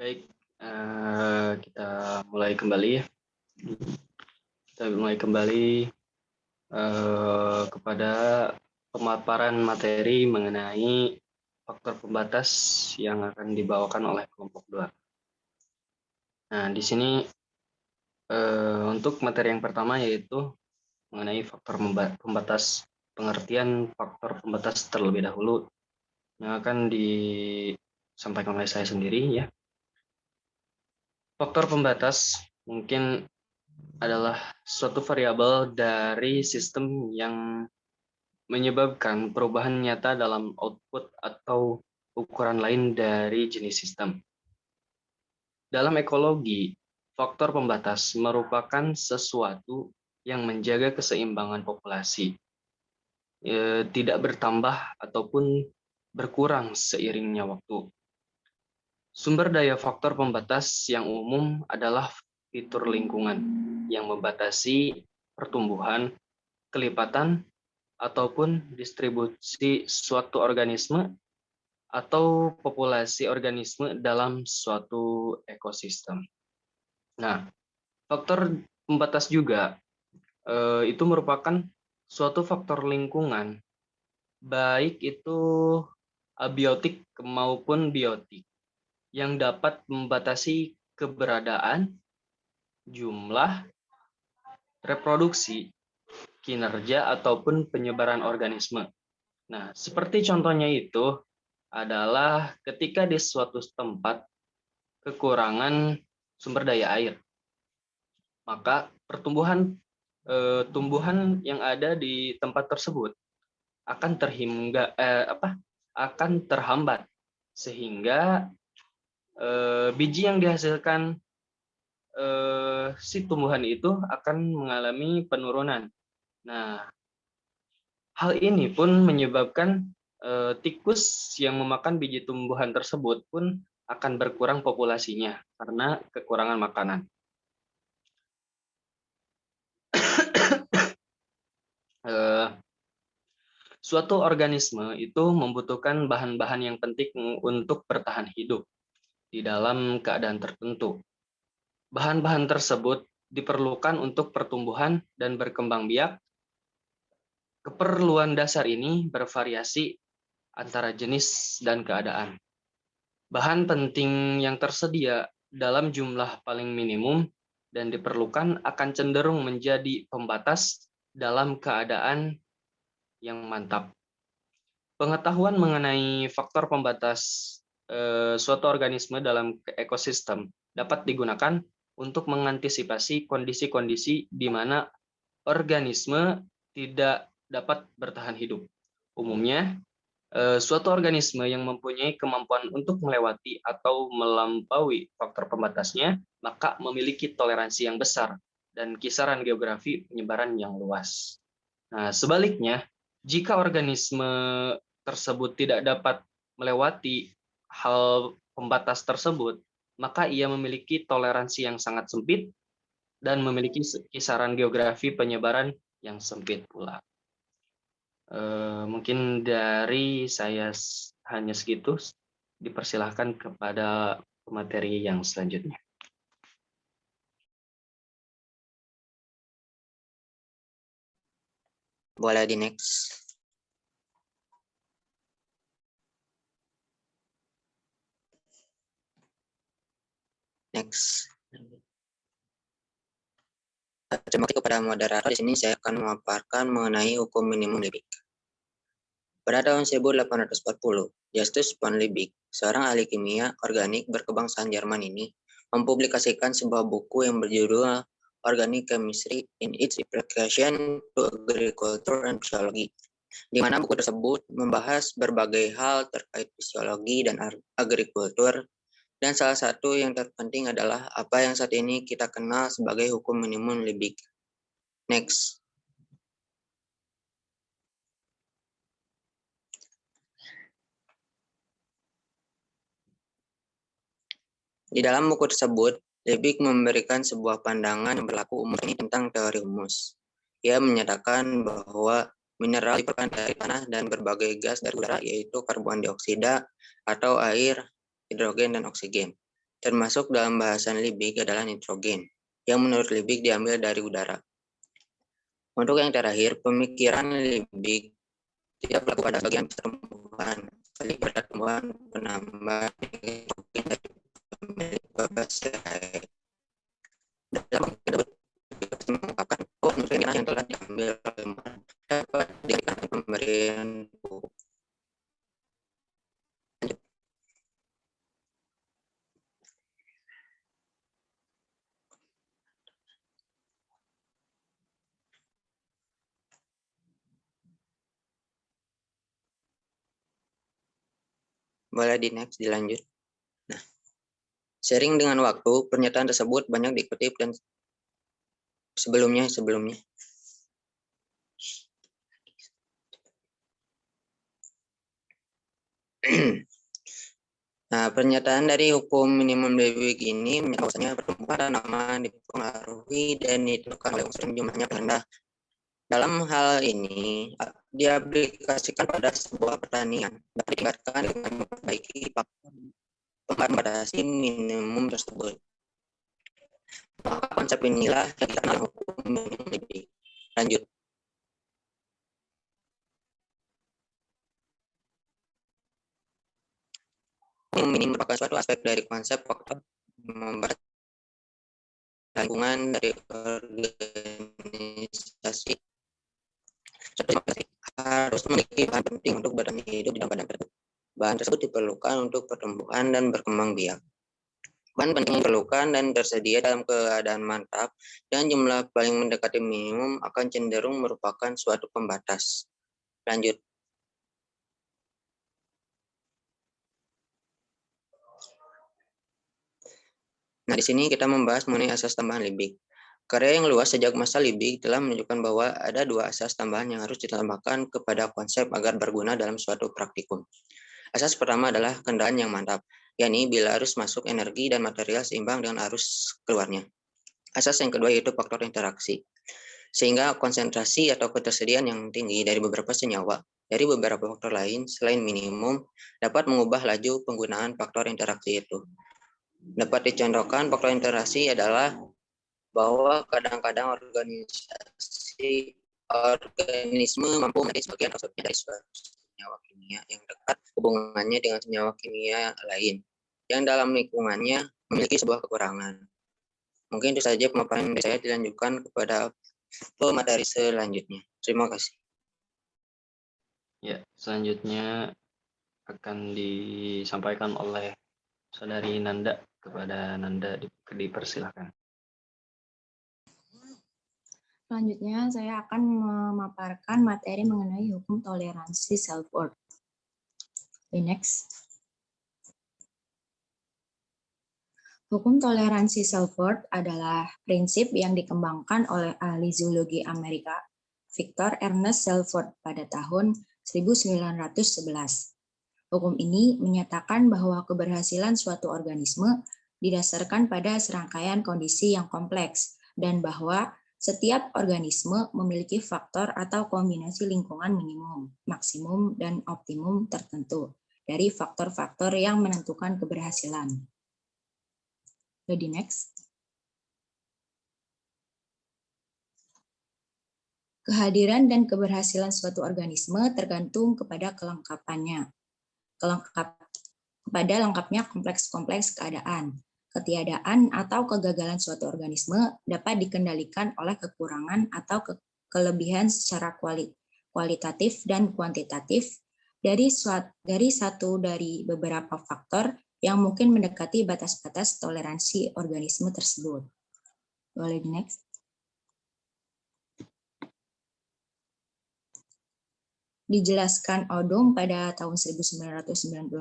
Baik, kita mulai kembali. Kepada pemaparan materi mengenai faktor pembatas yang akan dibawakan oleh kelompok 2. Nah, di sini untuk materi yang pertama yaitu mengenai faktor pembatas, pengertian faktor pembatas terlebih dahulu yang akan disampaikan oleh saya sendiri ya. Faktor pembatas mungkin adalah suatu variabel dari sistem yang menyebabkan perubahan nyata dalam output atau ukuran lain dari jenis sistem. Dalam ekologi, faktor pembatas merupakan sesuatu yang menjaga keseimbangan populasi, tidak bertambah ataupun berkurang seiringnya waktu. Sumber daya faktor pembatas yang umum adalah fitur lingkungan yang membatasi pertumbuhan, kelipatan, ataupun distribusi suatu organisme atau populasi organisme dalam suatu ekosistem. Nah, faktor pembatas juga itu merupakan suatu faktor lingkungan, baik itu abiotik maupun biotik, yang dapat membatasi keberadaan, jumlah, reproduksi, kinerja, ataupun penyebaran organisme. Nah, seperti contohnya itu adalah ketika di suatu tempat kekurangan sumber daya air, maka tumbuhan yang ada di tempat tersebut akan terhambat sehingga biji yang dihasilkan si tumbuhan itu akan mengalami penurunan. Nah, hal ini pun menyebabkan tikus yang memakan biji tumbuhan tersebut pun akan berkurang populasinya karena kekurangan makanan. Suatu organisme itu membutuhkan bahan-bahan yang penting untuk bertahan hidup di dalam keadaan tertentu. Bahan-bahan tersebut diperlukan untuk pertumbuhan dan berkembang biak. Keperluan dasar ini bervariasi antara jenis dan keadaan. Bahan penting yang tersedia dalam jumlah paling minimum dan diperlukan akan cenderung menjadi pembatas dalam keadaan yang mantap. Pengetahuan mengenai faktor pembatas suatu organisme dalam ekosistem dapat digunakan untuk mengantisipasi kondisi-kondisi di mana organisme tidak dapat bertahan hidup. Umumnya, suatu organisme yang mempunyai kemampuan untuk melewati atau melampaui faktor pembatasnya, maka memiliki toleransi yang besar dan kisaran geografi penyebaran yang luas. Nah, sebaliknya, jika organisme tersebut tidak dapat melewati hal pembatas tersebut, maka ia memiliki toleransi yang sangat sempit dan memiliki kisaran geografi penyebaran yang sempit pula. Mungkin dari saya hanya segitu. Dipersilahkan kepada materi yang selanjutnya. Boleh di next. Next. Terima kasih kepada moderator. Di sini saya akan memaparkan mengenai hukum minimum Liebig. Pada tahun 1840, Justus von Liebig, seorang ahli kimia organik berkebangsaan Jerman ini, mempublikasikan sebuah buku yang berjudul Organic Chemistry in its Application to Agriculture and Physiology, di mana buku tersebut membahas berbagai hal terkait fisiologi dan agrikultur, dan salah satu yang terpenting adalah apa yang saat ini kita kenal sebagai hukum minimum Liebig. Next. Di dalam buku tersebut, Liebig memberikan sebuah pandangan yang berlaku umum ini tentang teori humus. Ia menyatakan bahwa mineral diperlukan dari tanah dan berbagai gas dari udara, yaitu karbon dioksida atau air, hidrogen, dan oksigen. termasuk dalam bahasan Liebig adalah nitrogen, yang menurut Liebig diambil dari udara. Untuk yang terakhir, pemikiran Liebig tidak berlaku pada bagian pertumbuhan, sekali pertumbuhan penambahan nitrogen dari pemilik bebas air. Dalam mengungkapkan bahwa nutrien yang telah diambil dapat diberikan pemberian pupuk. Boleh di-next, dilanjut. Nah, sering dengan waktu, pernyataan tersebut banyak dikutip dan sebelumnya. Nah, pernyataan dari hukum minimum Liebig ini menyatakan bahwasanya pertumbuhan tanaman dipengaruhi dan ditentukan oleh unsur yang jumlahnya rendah. Dalam hal ini, diaplikasikan pada sebuah pertanian dapat ditingkatkan dengan memperbaiki pembatasi minimum tersebut. Maka konsep inilah yang dikenal hukum minimum Liebig. Lanjut. Minimum ini merupakan suatu aspek dari konsep faktor membatasi lingkungan dari organisasi. Harus memiliki bahan penting untuk bertahan hidup di dalam badan tersebut. Bahan tersebut diperlukan untuk pertumbuhan dan berkembang biak. Bahan penting yang diperlukan dan tersedia dalam keadaan mantap dan jumlah paling mendekati minimum akan cenderung merupakan suatu pembatas. Lanjut. Nah, di sini kita membahas mengenai asas tambahan Liebig. Karya yang luas sejak masa Liebig telah menunjukkan bahwa ada dua asas tambahan yang harus ditambahkan kepada konsep agar berguna dalam suatu praktikum. Asas pertama adalah kendalian yang mantap, yakni bila arus masuk energi dan material seimbang dengan arus keluarnya. Asas yang kedua yaitu faktor interaksi, sehingga konsentrasi atau ketersediaan yang tinggi dari beberapa senyawa dari beberapa faktor lain selain minimum dapat mengubah laju penggunaan faktor interaksi itu. Dapat dicontohkan faktor interaksi adalah bahwa kadang-kadang organisme mampu menjadi sebagian maksudnya dari senyawa kimia yang dekat hubungannya dengan senyawa kimia lain yang dalam lingkungannya memiliki sebuah kekurangan. Mungkin itu saja pemaparan dari saya, dilanjutkan kepada pemateri selanjutnya. Terima kasih. Ya, selanjutnya akan disampaikan oleh Saudari Nanda. Kepada Nanda dipersilahkan. Selanjutnya, saya akan memaparkan materi mengenai hukum toleransi self-worth. Next. Hukum toleransi self-worth adalah prinsip yang dikembangkan oleh ahli zoologi Amerika, Victor Ernest Selford pada tahun 1911. Hukum ini menyatakan bahwa keberhasilan suatu organisme didasarkan pada serangkaian kondisi yang kompleks dan bahwa setiap organisme memiliki faktor atau kombinasi lingkungan minimum, maksimum, dan optimum tertentu dari faktor-faktor yang menentukan keberhasilan. Jadi next. Kehadiran dan keberhasilan suatu organisme tergantung kepada kelengkapannya. Kepada lengkapnya kompleks-kompleks keadaan. Ketiadaan atau kegagalan suatu organisme dapat dikendalikan oleh kekurangan atau kelebihan secara kualitatif dan kuantitatif dari satu dari beberapa faktor yang mungkin mendekati batas-batas toleransi organisme tersebut. Boleh di next. Dijelaskan Odum pada tahun 1996,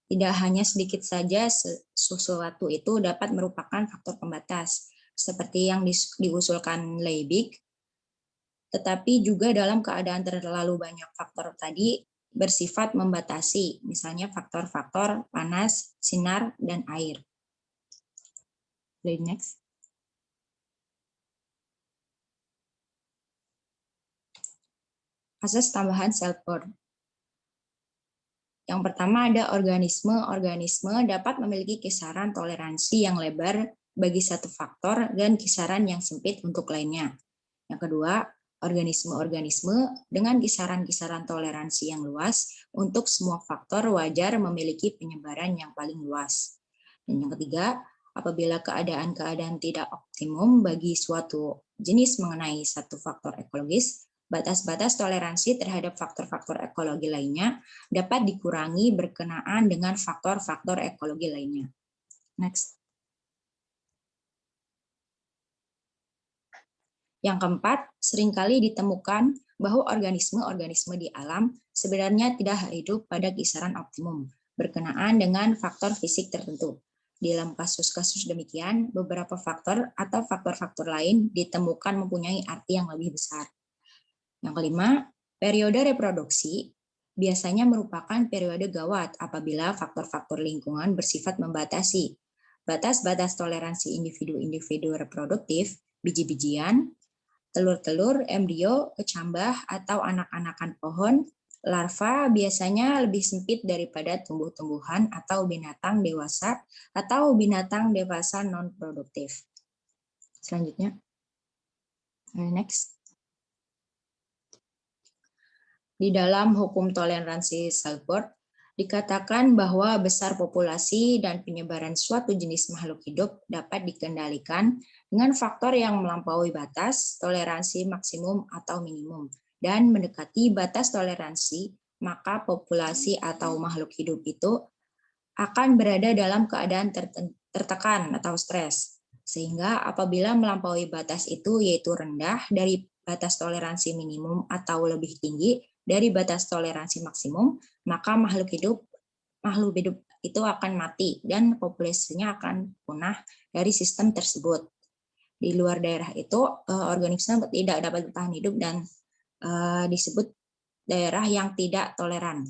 tidak hanya sedikit saja sesuatu itu dapat merupakan faktor pembatas, seperti yang diusulkan Liebig, tetapi juga dalam keadaan terlalu banyak faktor tadi bersifat membatasi, misalnya faktor-faktor panas, sinar, dan air. Next. Asas tambahan self-worth. Yang pertama ada organisme. Organisme dapat memiliki kisaran toleransi yang lebar bagi satu faktor dan kisaran yang sempit untuk lainnya. Yang kedua, organisme-organisme dengan kisaran-kisaran toleransi yang luas untuk semua faktor wajar memiliki penyebaran yang paling luas. Dan yang ketiga, apabila keadaan-keadaan tidak optimum bagi suatu jenis mengenai satu faktor ekologis, batas-batas toleransi terhadap faktor-faktor ekologi lainnya dapat dikurangi berkenaan dengan faktor-faktor ekologi lainnya. Next. Yang keempat, seringkali ditemukan bahwa organisme-organisme di alam sebenarnya tidak hidup pada kisaran optimum berkenaan dengan faktor fisik tertentu. Dalam kasus-kasus demikian, beberapa faktor atau faktor-faktor lain ditemukan mempunyai arti yang lebih besar. Yang kelima, periode reproduksi biasanya merupakan periode gawat apabila faktor-faktor lingkungan bersifat membatasi batas-batas toleransi individu-individu reproduktif, biji-bijian, telur-telur, embrio, kecambah, atau anak-anakan pohon, larva biasanya lebih sempit daripada tumbuh-tumbuhan atau binatang dewasa non-produktif. Selanjutnya. Next. Di dalam hukum toleransi Salford, dikatakan bahwa besar populasi dan penyebaran suatu jenis makhluk hidup dapat dikendalikan dengan faktor yang melampaui batas toleransi maksimum atau minimum dan mendekati batas toleransi, maka populasi atau makhluk hidup itu akan berada dalam keadaan tertekan atau stres. Sehingga apabila melampaui batas itu yaitu rendah dari batas toleransi minimum atau lebih tinggi dari batas toleransi maksimum, maka makhluk hidup itu akan mati dan populasinya akan punah dari sistem tersebut. Di luar daerah itu, organisme tidak dapat bertahan hidup dan disebut daerah yang tidak toleran.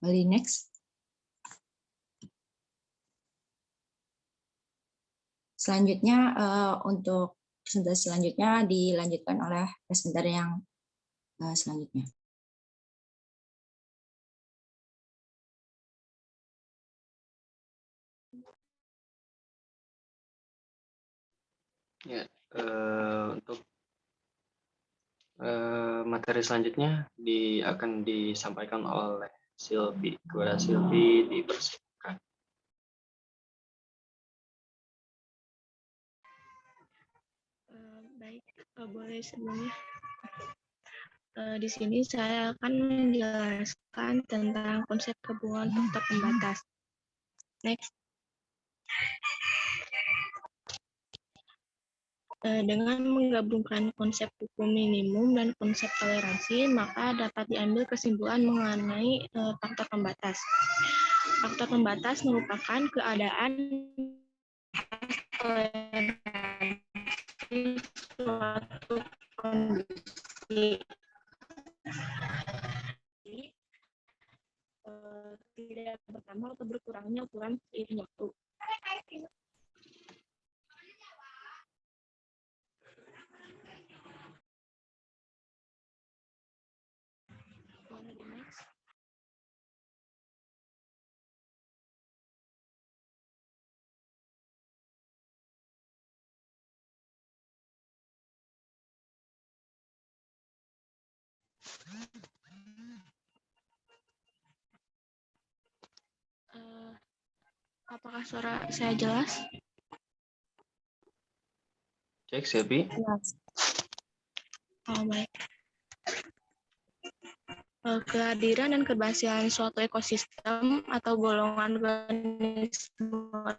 Next. Selanjutnya, untuk presentasi selanjutnya dilanjutkan oleh presenter yang selanjutnya. Ya, untuk materi selanjutnya akan disampaikan oleh Silvi. Kepada Silvi dipersilakan. Baik, boleh sebelumnya. Di sini saya akan menjelaskan tentang konsep gabungan faktor pembatas. Next. Dengan menggabungkan konsep hukum minimum dan konsep toleransi, maka dapat diambil kesimpulan mengenai faktor pembatas. Faktor pembatas merupakan keadaan toleransi suatu kondisi. Tidak bertambah atau berkurangnya ukuran seiring waktu. Apakah suara saya jelas? Cek, Silvi. Oh, baik. Kehadiran dan keberhasilan suatu ekosistem atau golongan organisme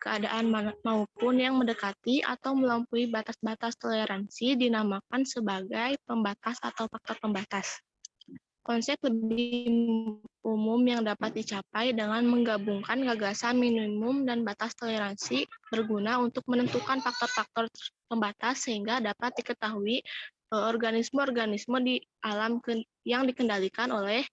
keadaan maupun yang mendekati atau melampaui batas-batas toleransi dinamakan sebagai pembatas atau faktor pembatas. Konsep lebih umum yang dapat dicapai dengan menggabungkan gagasan minimum dan batas toleransi berguna untuk menentukan faktor-faktor pembatas sehingga dapat diketahui organisme-organisme di alam yang dikendalikan oleh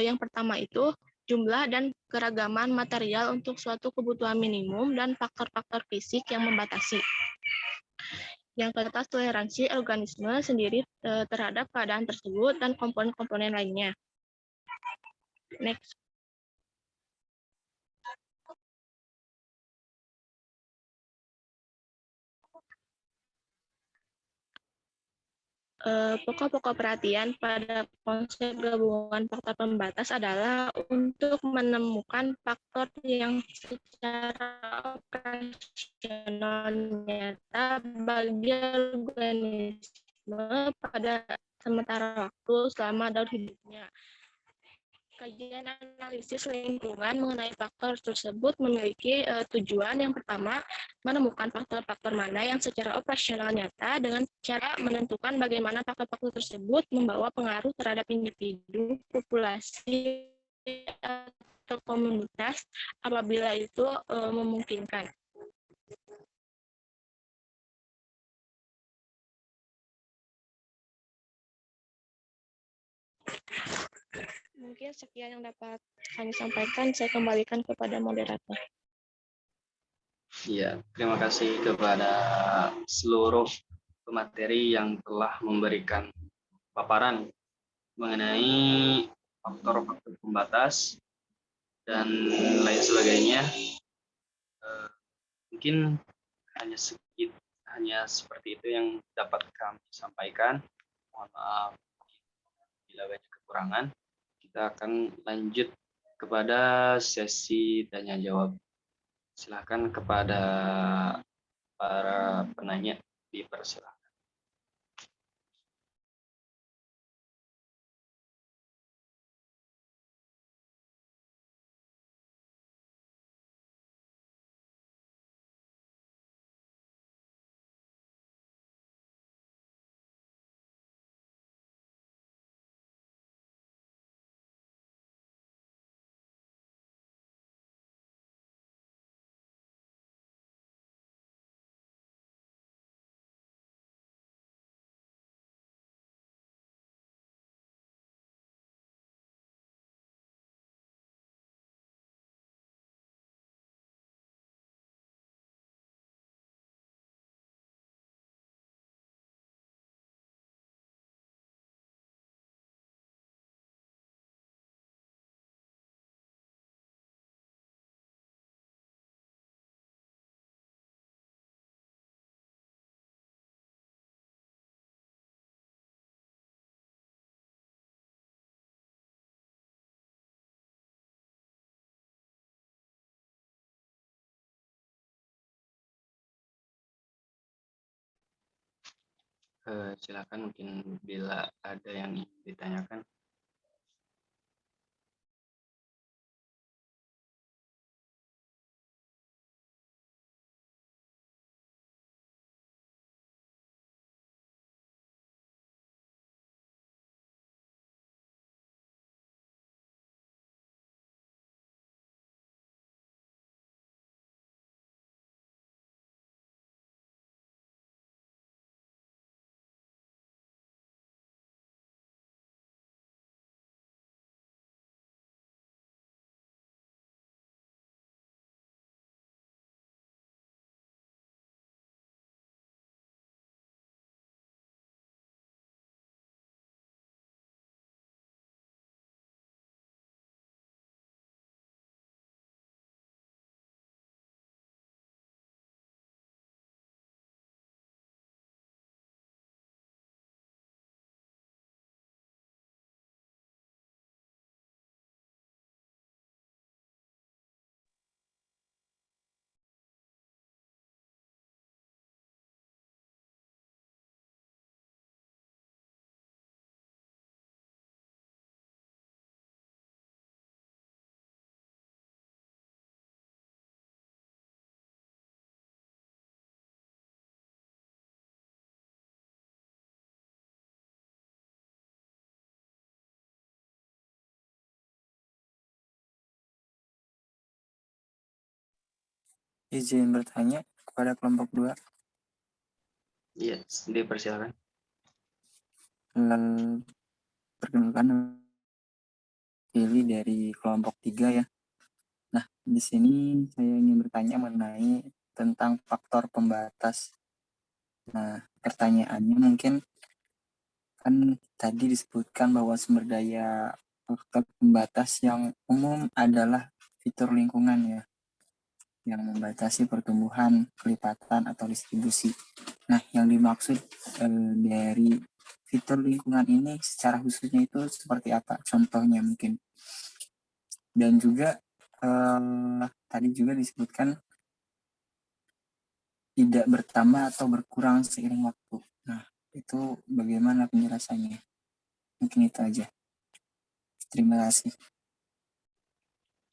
yang pertama itu jumlah dan keragaman material untuk suatu kebutuhan minimum dan faktor-faktor fisik yang membatasi. Yang keatas toleransi organisme sendiri terhadap keadaan tersebut dan komponen-komponen lainnya. Next. Pokok-pokok perhatian pada konsep gabungan faktor pembatas adalah untuk menemukan faktor yang secara operasional nyata bagi organisme pada sementara waktu selama daur hidupnya. Kajian analisis lingkungan mengenai faktor tersebut memiliki tujuan yang pertama, menemukan faktor-faktor mana yang secara operasional nyata dengan cara menentukan bagaimana faktor-faktor tersebut membawa pengaruh terhadap individu, populasi, atau komunitas apabila itu memungkinkan. Mungkin sekian yang dapat kami sampaikan. Saya kembalikan kepada moderator. Ya, terima kasih kepada seluruh pemateri yang telah memberikan paparan mengenai faktor-faktor pembatas dan lain sebagainya. Mungkin hanya seperti itu yang dapat kami sampaikan. Mohon maaf bila banyak kekurangan. Kita akan lanjut kepada sesi tanya jawab. Silakan kepada para penanya, dipersilakan. Silakan mungkin bila ada yang ingin ditanyakan. Izin bertanya kepada kelompok 2. Iya, dipersilakan. Perkenalkan pilih dari kelompok 3 ya. Nah, di sini saya ingin bertanya mengenai tentang faktor pembatas. Nah, pertanyaannya mungkin kan tadi disebutkan bahwa sumber daya faktor pembatas yang umum adalah fitur lingkungan ya, yang membatasi pertumbuhan, kelipatan, atau distribusi. Nah, yang dimaksud dari fitur lingkungan ini secara khususnya itu seperti apa? Contohnya mungkin. Dan juga tadi juga disebutkan tidak bertambah atau berkurang seiring waktu. Nah, itu bagaimana penjelasannya? Mungkin itu aja. Terima kasih.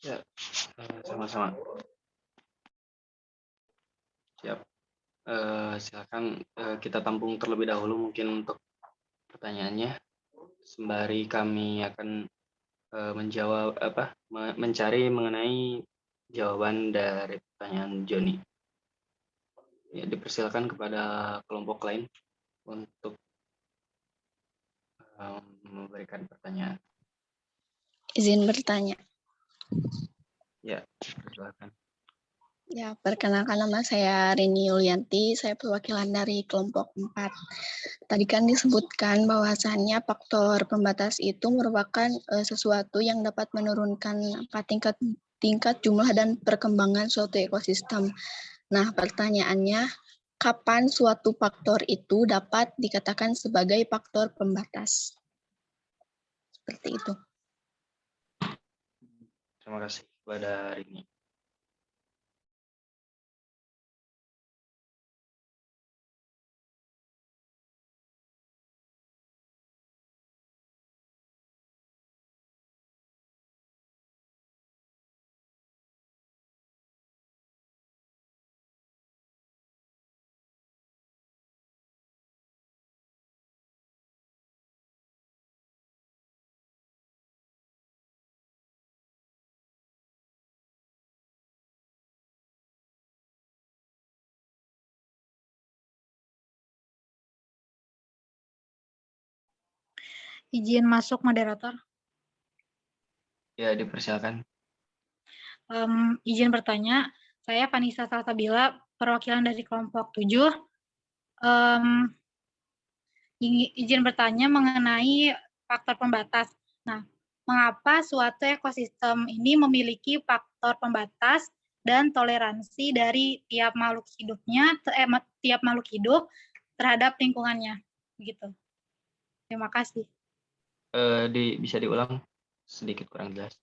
Ya, sama-sama. Siap. Silakan kita tampung terlebih dahulu mungkin untuk pertanyaannya. Sembari kami akan menjawab mencari mengenai jawaban dari pertanyaan Joni. Ya, dipersilakan kepada kelompok lain untuk memberikan pertanyaan. Izin bertanya. Ya, silakan. Ya, perkenalkan nama saya Rini Yulianti, saya perwakilan dari kelompok 4. Tadi kan disebutkan bahwasannya faktor pembatas itu merupakan sesuatu yang dapat menurunkan tingkat jumlah dan perkembangan suatu ekosistem. Nah, pertanyaannya, kapan suatu faktor itu dapat dikatakan sebagai faktor pembatas? Seperti itu. Terima kasih kepada Rini. Izin masuk moderator. Ya, dipersilakan. Izin bertanya, saya Vanessa Salsabila, perwakilan dari kelompok 7. Izin bertanya mengenai faktor pembatas. Nah, mengapa suatu ekosistem ini memiliki faktor pembatas dan toleransi dari tiap makhluk hidup terhadap lingkungannya, begitu. Terima kasih. Bisa diulang sedikit kurang jelas.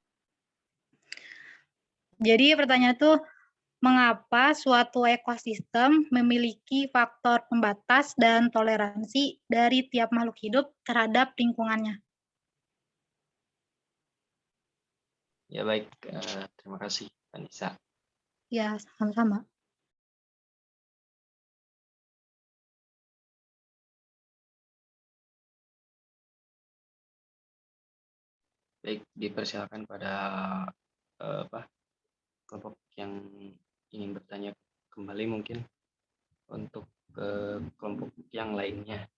Jadi pertanyaan itu, mengapa suatu ekosistem memiliki faktor pembatas dan toleransi dari tiap makhluk hidup terhadap lingkungannya? Ya baik, terima kasih Vanessa. Ya, sama-sama. Baik, dipersilakan pada kelompok yang ingin bertanya kembali mungkin untuk ke kelompok yang lainnya.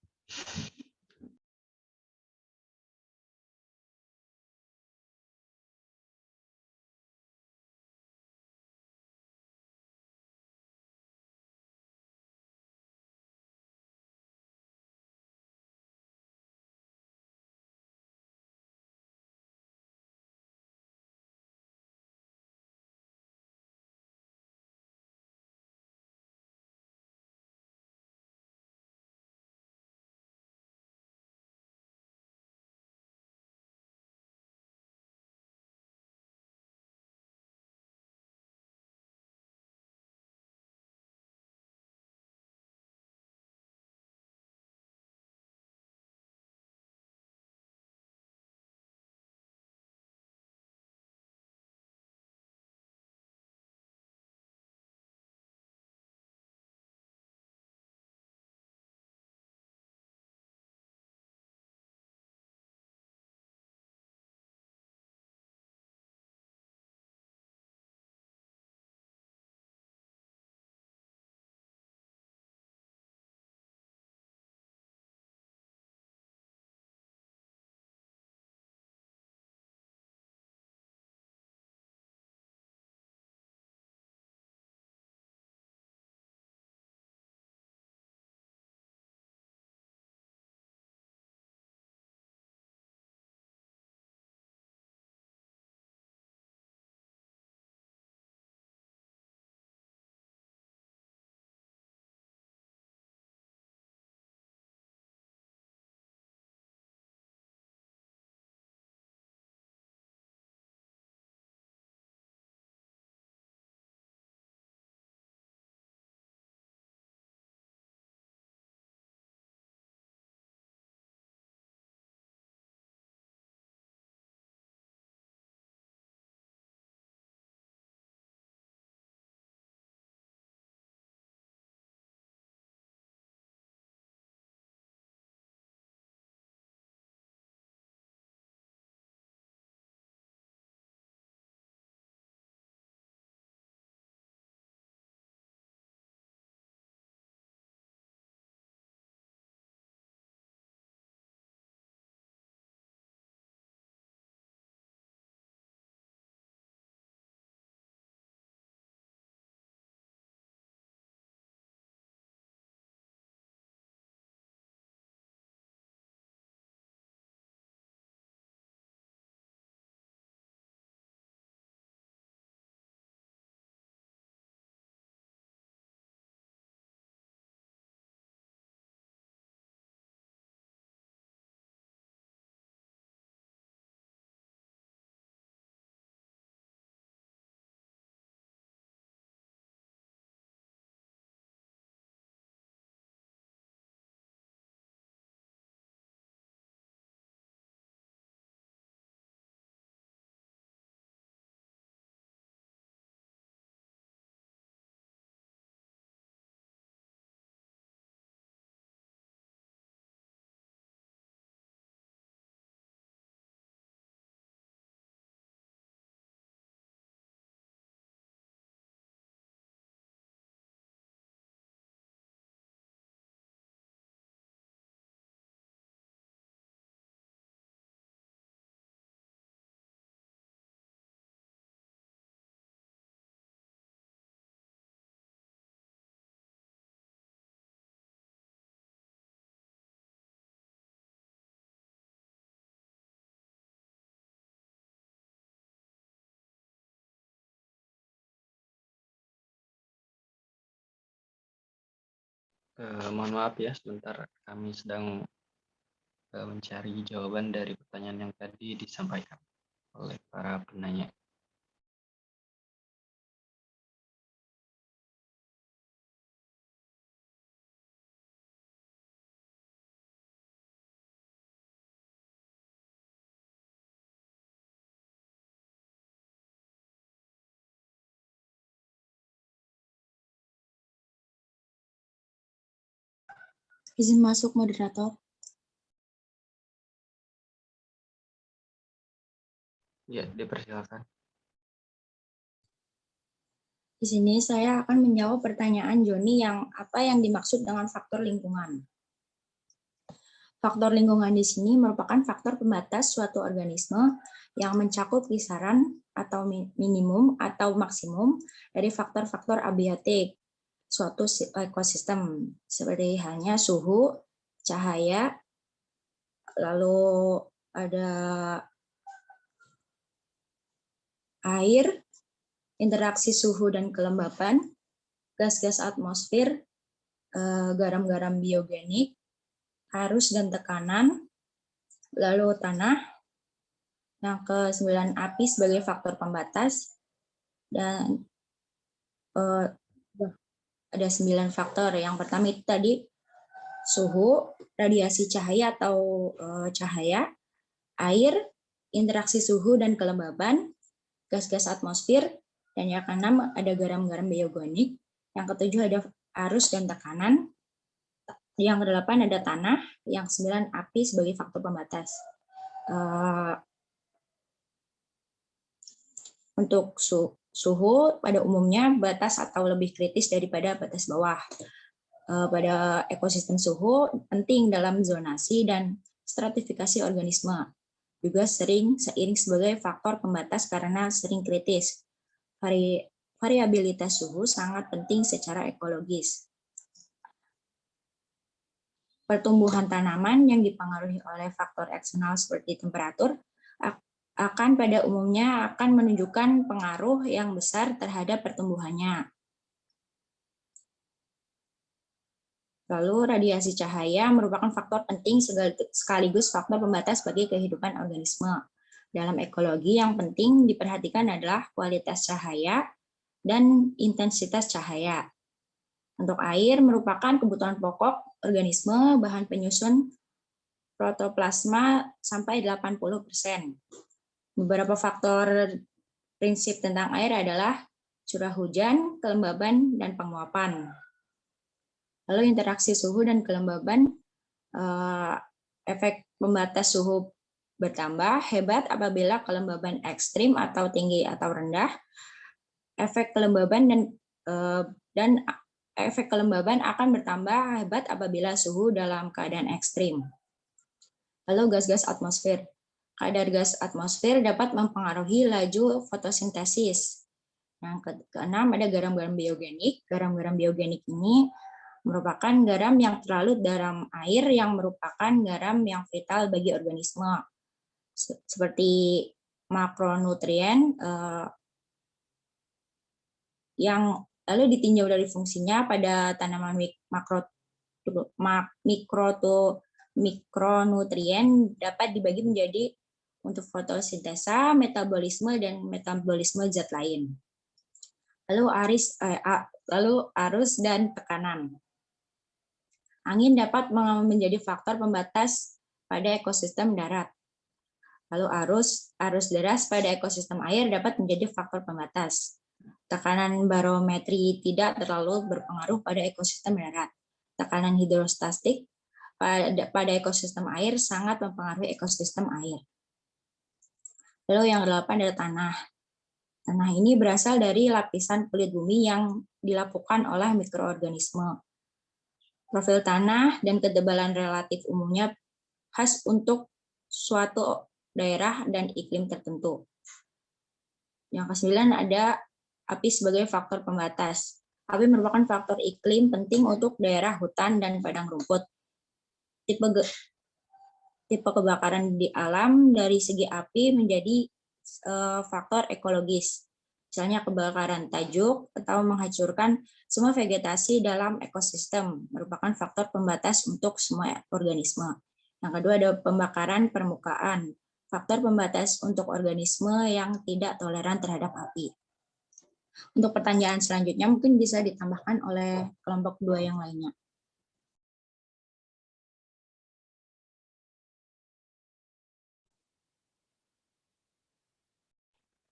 Mohon maaf ya, sebentar kami sedang mencari jawaban dari pertanyaan yang tadi disampaikan oleh para penanya. Izin masuk, moderator. Ya, dipersilakan. Di sini saya akan menjawab pertanyaan Joni yang apa yang dimaksud dengan faktor lingkungan. Faktor lingkungan di sini merupakan faktor pembatas suatu organisme yang mencakup kisaran atau minimum atau maksimum dari faktor-faktor abiotik suatu ekosistem, seperti halnya suhu, cahaya, lalu ada air, interaksi suhu dan kelembapan, gas-gas atmosfer, garam-garam biogenik, arus dan tekanan, lalu tanah, yang ke-9 api sebagai faktor pembatas, dan ada 9 faktor. Yang pertama itu tadi suhu, radiasi cahaya atau cahaya, air, interaksi suhu dan kelembaban, gas-gas atmosfer, dan yang ke-6 ada garam-garam biogenik, yang ke-7 ada arus dan tekanan, yang ke-8 ada tanah, yang ke-9 api sebagai faktor pembatas. Untuk suhu pada umumnya batas atau lebih kritis daripada batas bawah. Pada ekosistem suhu penting dalam zonasi dan stratifikasi organisme. Juga seiring sebagai faktor pembatas karena sering kritis. Variabilitas suhu sangat penting secara ekologis. Pertumbuhan tanaman yang dipengaruhi oleh faktor eksternal seperti temperatur akan pada umumnya akan menunjukkan pengaruh yang besar terhadap pertumbuhannya. Lalu radiasi cahaya merupakan faktor penting sekaligus faktor pembatas bagi kehidupan organisme. Dalam ekologi yang penting diperhatikan adalah kualitas cahaya dan intensitas cahaya. Untuk air merupakan kebutuhan pokok organisme, bahan penyusun protoplasma sampai 80%. Beberapa faktor prinsip tentang air adalah curah hujan, kelembaban, dan penguapan. Lalu interaksi suhu dan kelembaban, efek pembatas suhu bertambah hebat apabila kelembaban ekstrim atau tinggi atau rendah. Efek kelembaban dan efek kelembaban akan bertambah hebat apabila suhu dalam keadaan ekstrim. Lalu gas-gas atmosfer. Kadar gas atmosfer dapat mempengaruhi laju fotosintesis. Yang keenam ada garam-garam biogenik. Garam-garam biogenik ini merupakan garam yang terlarut dalam air yang merupakan garam yang vital bagi organisme. Seperti makronutrien yang lalu ditinjau dari fungsinya pada tanaman mikronutrien dapat dibagi menjadi untuk fotosintesa, metabolisme, dan metabolisme zat lain. Lalu arus dan tekanan. Angin dapat menjadi faktor pembatas pada ekosistem darat. Lalu arus deras pada ekosistem air dapat menjadi faktor pembatas. Tekanan barometri tidak terlalu berpengaruh pada ekosistem darat. Tekanan hidrostatik pada ekosistem air sangat mempengaruhi ekosistem air. Lalu yang ke-8 adalah tanah. Tanah ini berasal dari lapisan kulit bumi yang dilapukan oleh mikroorganisme. Profil tanah dan ketebalan relatif umumnya khas untuk suatu daerah dan iklim tertentu. Yang ke-9 ada api sebagai faktor pembatas. Api merupakan faktor iklim penting untuk daerah hutan dan padang rumput. Tipe kebakaran di alam dari segi api menjadi faktor ekologis. misalnya kebakaran tajuk atau menghancurkan semua vegetasi dalam ekosistem, merupakan faktor pembatas untuk semua organisme. Yang kedua ada pembakaran permukaan, faktor pembatas untuk organisme yang tidak toleran terhadap api. Untuk pertanyaan selanjutnya mungkin bisa ditambahkan oleh kelompok 2 yang lainnya.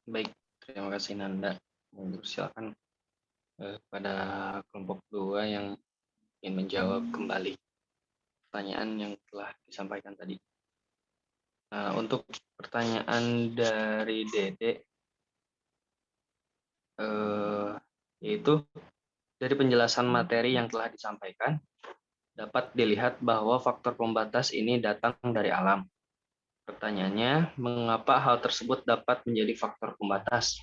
Baik, terima kasih Nanda. Silakan pada kelompok 2 yang ingin menjawab kembali pertanyaan yang telah disampaikan tadi. Nah, untuk pertanyaan dari Dede, yaitu dari penjelasan materi yang telah disampaikan, dapat dilihat bahwa faktor pembatas ini datang dari alam. Pertanyaannya, mengapa hal tersebut dapat menjadi faktor pembatas?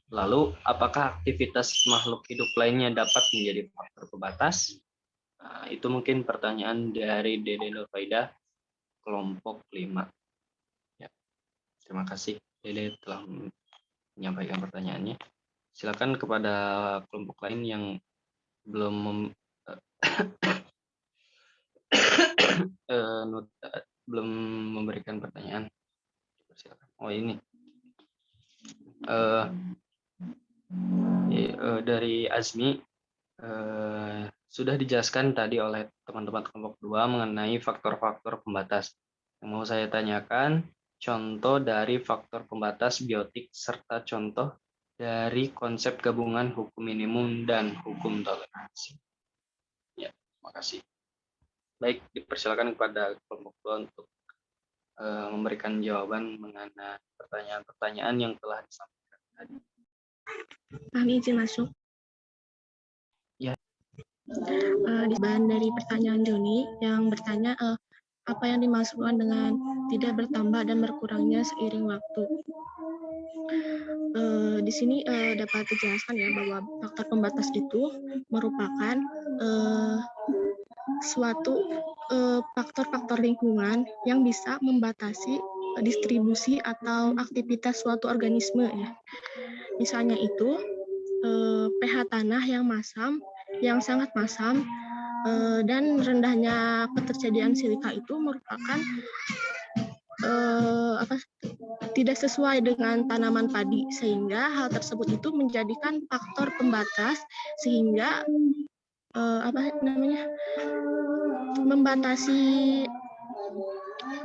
Lalu, apakah aktivitas makhluk hidup lainnya dapat menjadi faktor pembatas? Nah, itu mungkin pertanyaan dari Dede Nurfaida, kelompok 5. Ya, terima kasih Dede telah menyampaikan pertanyaannya. Silakan kepada kelompok lain yang belum belum memberikan pertanyaan. Silakan. Oh ini. Dari Azmi, sudah dijelaskan tadi oleh teman-teman kelompok 2 mengenai faktor-faktor pembatas. Yang mau saya tanyakan, contoh dari faktor pembatas biotik serta contoh dari konsep gabungan hukum minimum dan hukum toleransi. Ya, terima kasih. Baik, dipersilakan kepada kelompok 2 untuk memberikan jawaban mengenai pertanyaan-pertanyaan yang telah disampaikan tadi. Kami izin masuk. Ya. Bahan dari pertanyaan Joni yang bertanya apa yang dimaksudkan dengan tidak bertambah dan berkurangnya seiring waktu. Di sini dapat dijelaskan ya bahwa faktor pembatas itu merupakan suatu faktor-faktor lingkungan yang bisa membatasi distribusi atau aktivitas suatu organisme ya. Misalnya itu pH tanah yang masam, yang sangat masam dan rendahnya ketersediaan silika itu merupakan tidak sesuai dengan tanaman padi, sehingga hal tersebut itu menjadikan faktor pembatas sehingga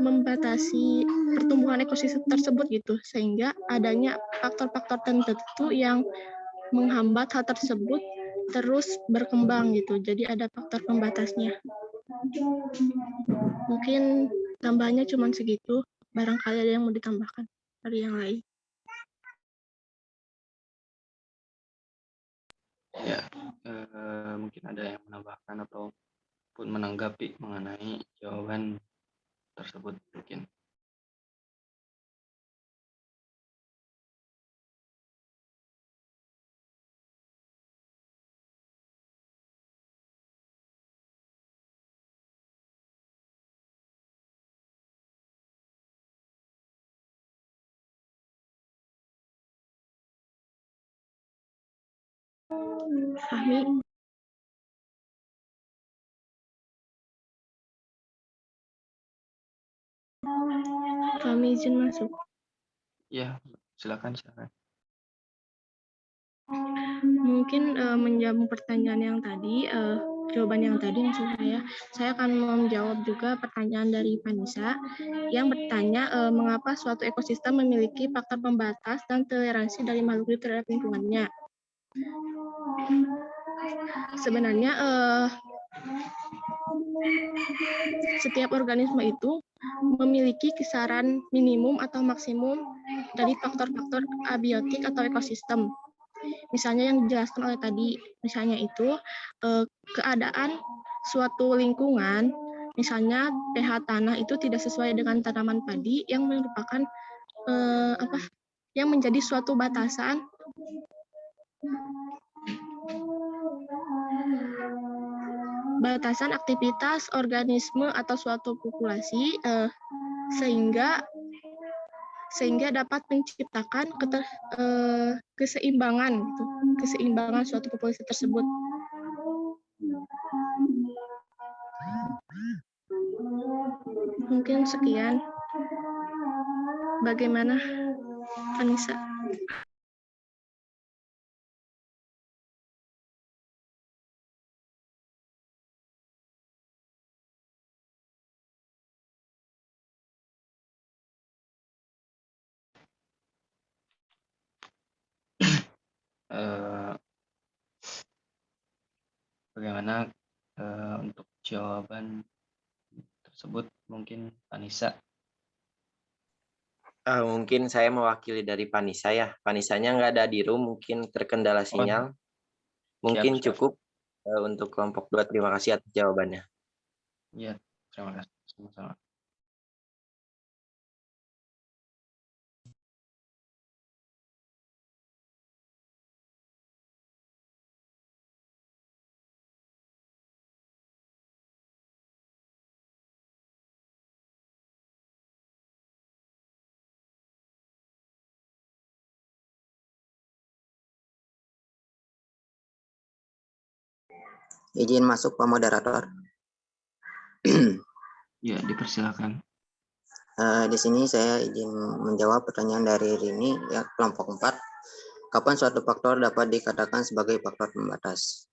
membatasi pertumbuhan ekosistem tersebut gitu, sehingga adanya faktor-faktor tertentu yang menghambat hal tersebut terus berkembang gitu. Jadi ada faktor pembatasnya. Mungkin tambahnya cuma segitu, barangkali ada yang mau ditambahkan dari yang lain. Ya, mungkin ada yang menambahkan ataupun menanggapi mengenai jawaban tersebut mungkin. Fahmi. Kami izin masuk. Ya, silakan. Mungkin menjawab pertanyaan yang tadi, jawaban yang tadi maksud saya akan menjawab juga pertanyaan dari Vanessa yang bertanya mengapa suatu ekosistem memiliki faktor pembatas dan toleransi dari makhluk hidup terhadap lingkungannya. Sebenarnya setiap organisme itu memiliki kisaran minimum atau maksimum dari faktor-faktor abiotik atau ekosistem. Misalnya yang dijelaskan oleh tadi, misalnya itu keadaan suatu lingkungan, misalnya pH tanah itu tidak sesuai dengan tanaman padi yang merupakan yang menjadi suatu batasan aktivitas organisme atau suatu populasi sehingga sehingga dapat menciptakan keseimbangan gitu, keseimbangan suatu populasi tersebut. Mungkin sekian. Bagaimana, Anissa? Bagaimana untuk jawaban tersebut, mungkin Anissa? Mungkin saya mewakili dari Panisa ya. Panisanya nggak ada di room, mungkin terkendala sinyal. Mungkin siap. cukup untuk kelompok 2. Terima kasih atas jawabannya. Ya, terima kasih. Sama-sama. Izin masuk Pak Moderator. Ya, dipersilakan. Di sini saya izin menjawab pertanyaan dari Rini, ya, kelompok 4. Kapan suatu faktor dapat dikatakan sebagai faktor pembatas?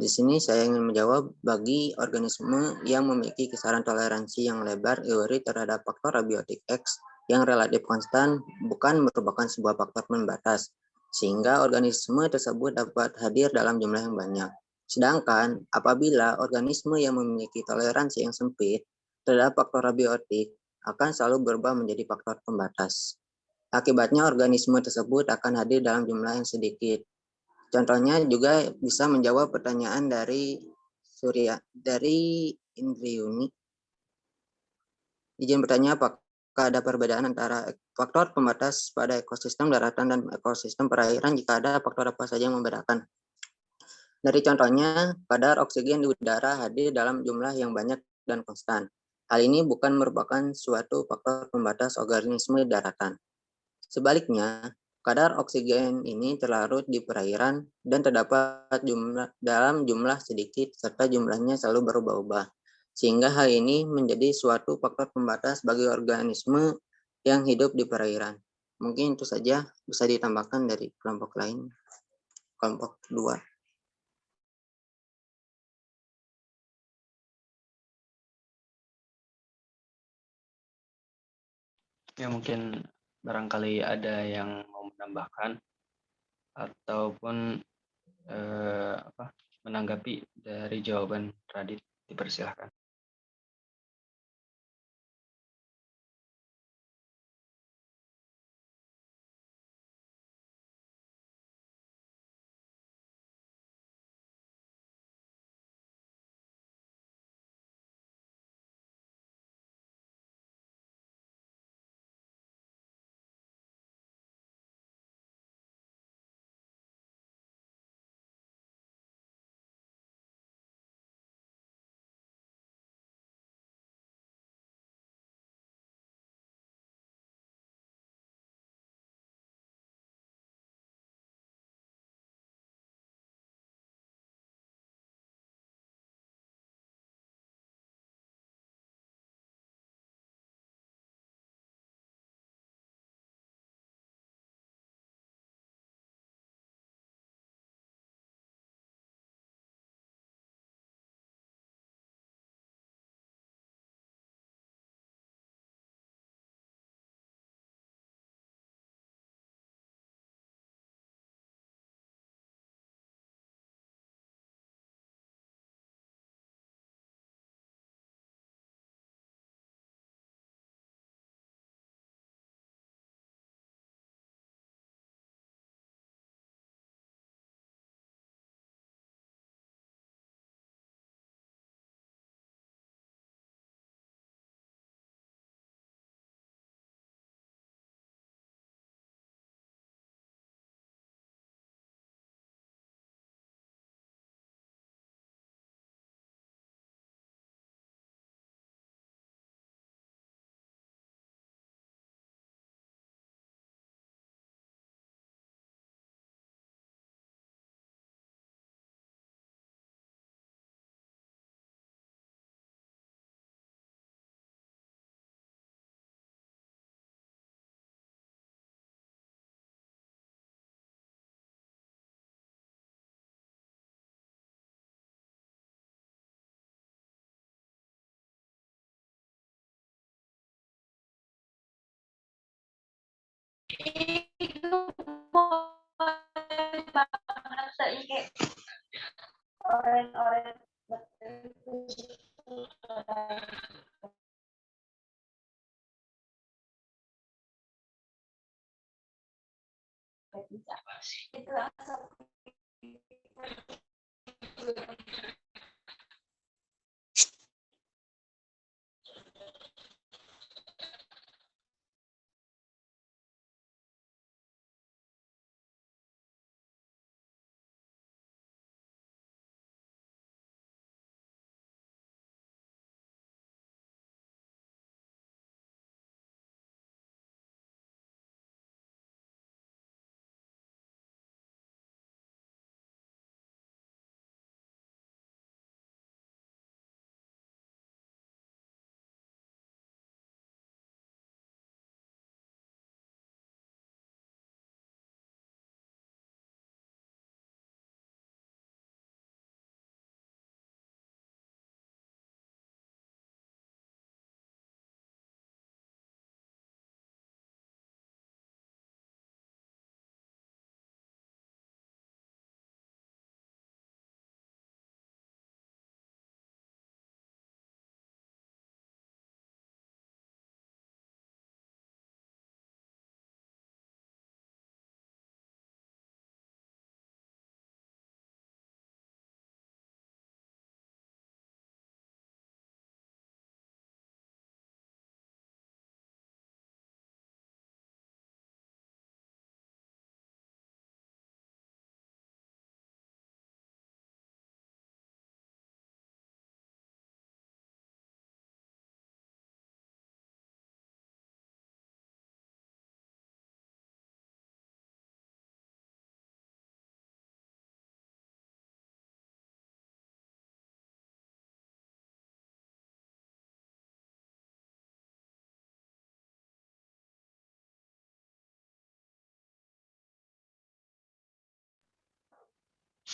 Di sini saya ingin menjawab bagi organisme yang memiliki kisaran toleransi yang lebar EURI terhadap faktor abiotik X yang relatif konstan bukan merupakan sebuah faktor pembatas, sehingga organisme tersebut dapat hadir dalam jumlah yang banyak. Sedangkan apabila organisme yang memiliki toleransi yang sempit terhadap faktor abiotik akan selalu berubah menjadi faktor pembatas. Akibatnya organisme tersebut akan hadir dalam jumlah yang sedikit. Contohnya juga bisa menjawab pertanyaan dari Indriuni. Izin bertanya, apakah ada perbedaan antara faktor pembatas pada ekosistem daratan dan ekosistem perairan jika ada faktor apa saja yang membedakan? Dari contohnya, kadar oksigen di udara hadir dalam jumlah yang banyak dan konstan. Hal ini bukan merupakan suatu faktor pembatas organisme di daratan. Sebaliknya, kadar oksigen ini terlarut di perairan dan terdapat dalam jumlah sedikit serta jumlahnya selalu berubah-ubah. Sehingga hal ini menjadi suatu faktor pembatas bagi organisme yang hidup di perairan. Mungkin itu saja, bisa ditambahkan dari kelompok lain, kelompok 2. Ya, mungkin barangkali ada yang mau menambahkan ataupun menanggapi dari jawaban Radit, dipersilahkan.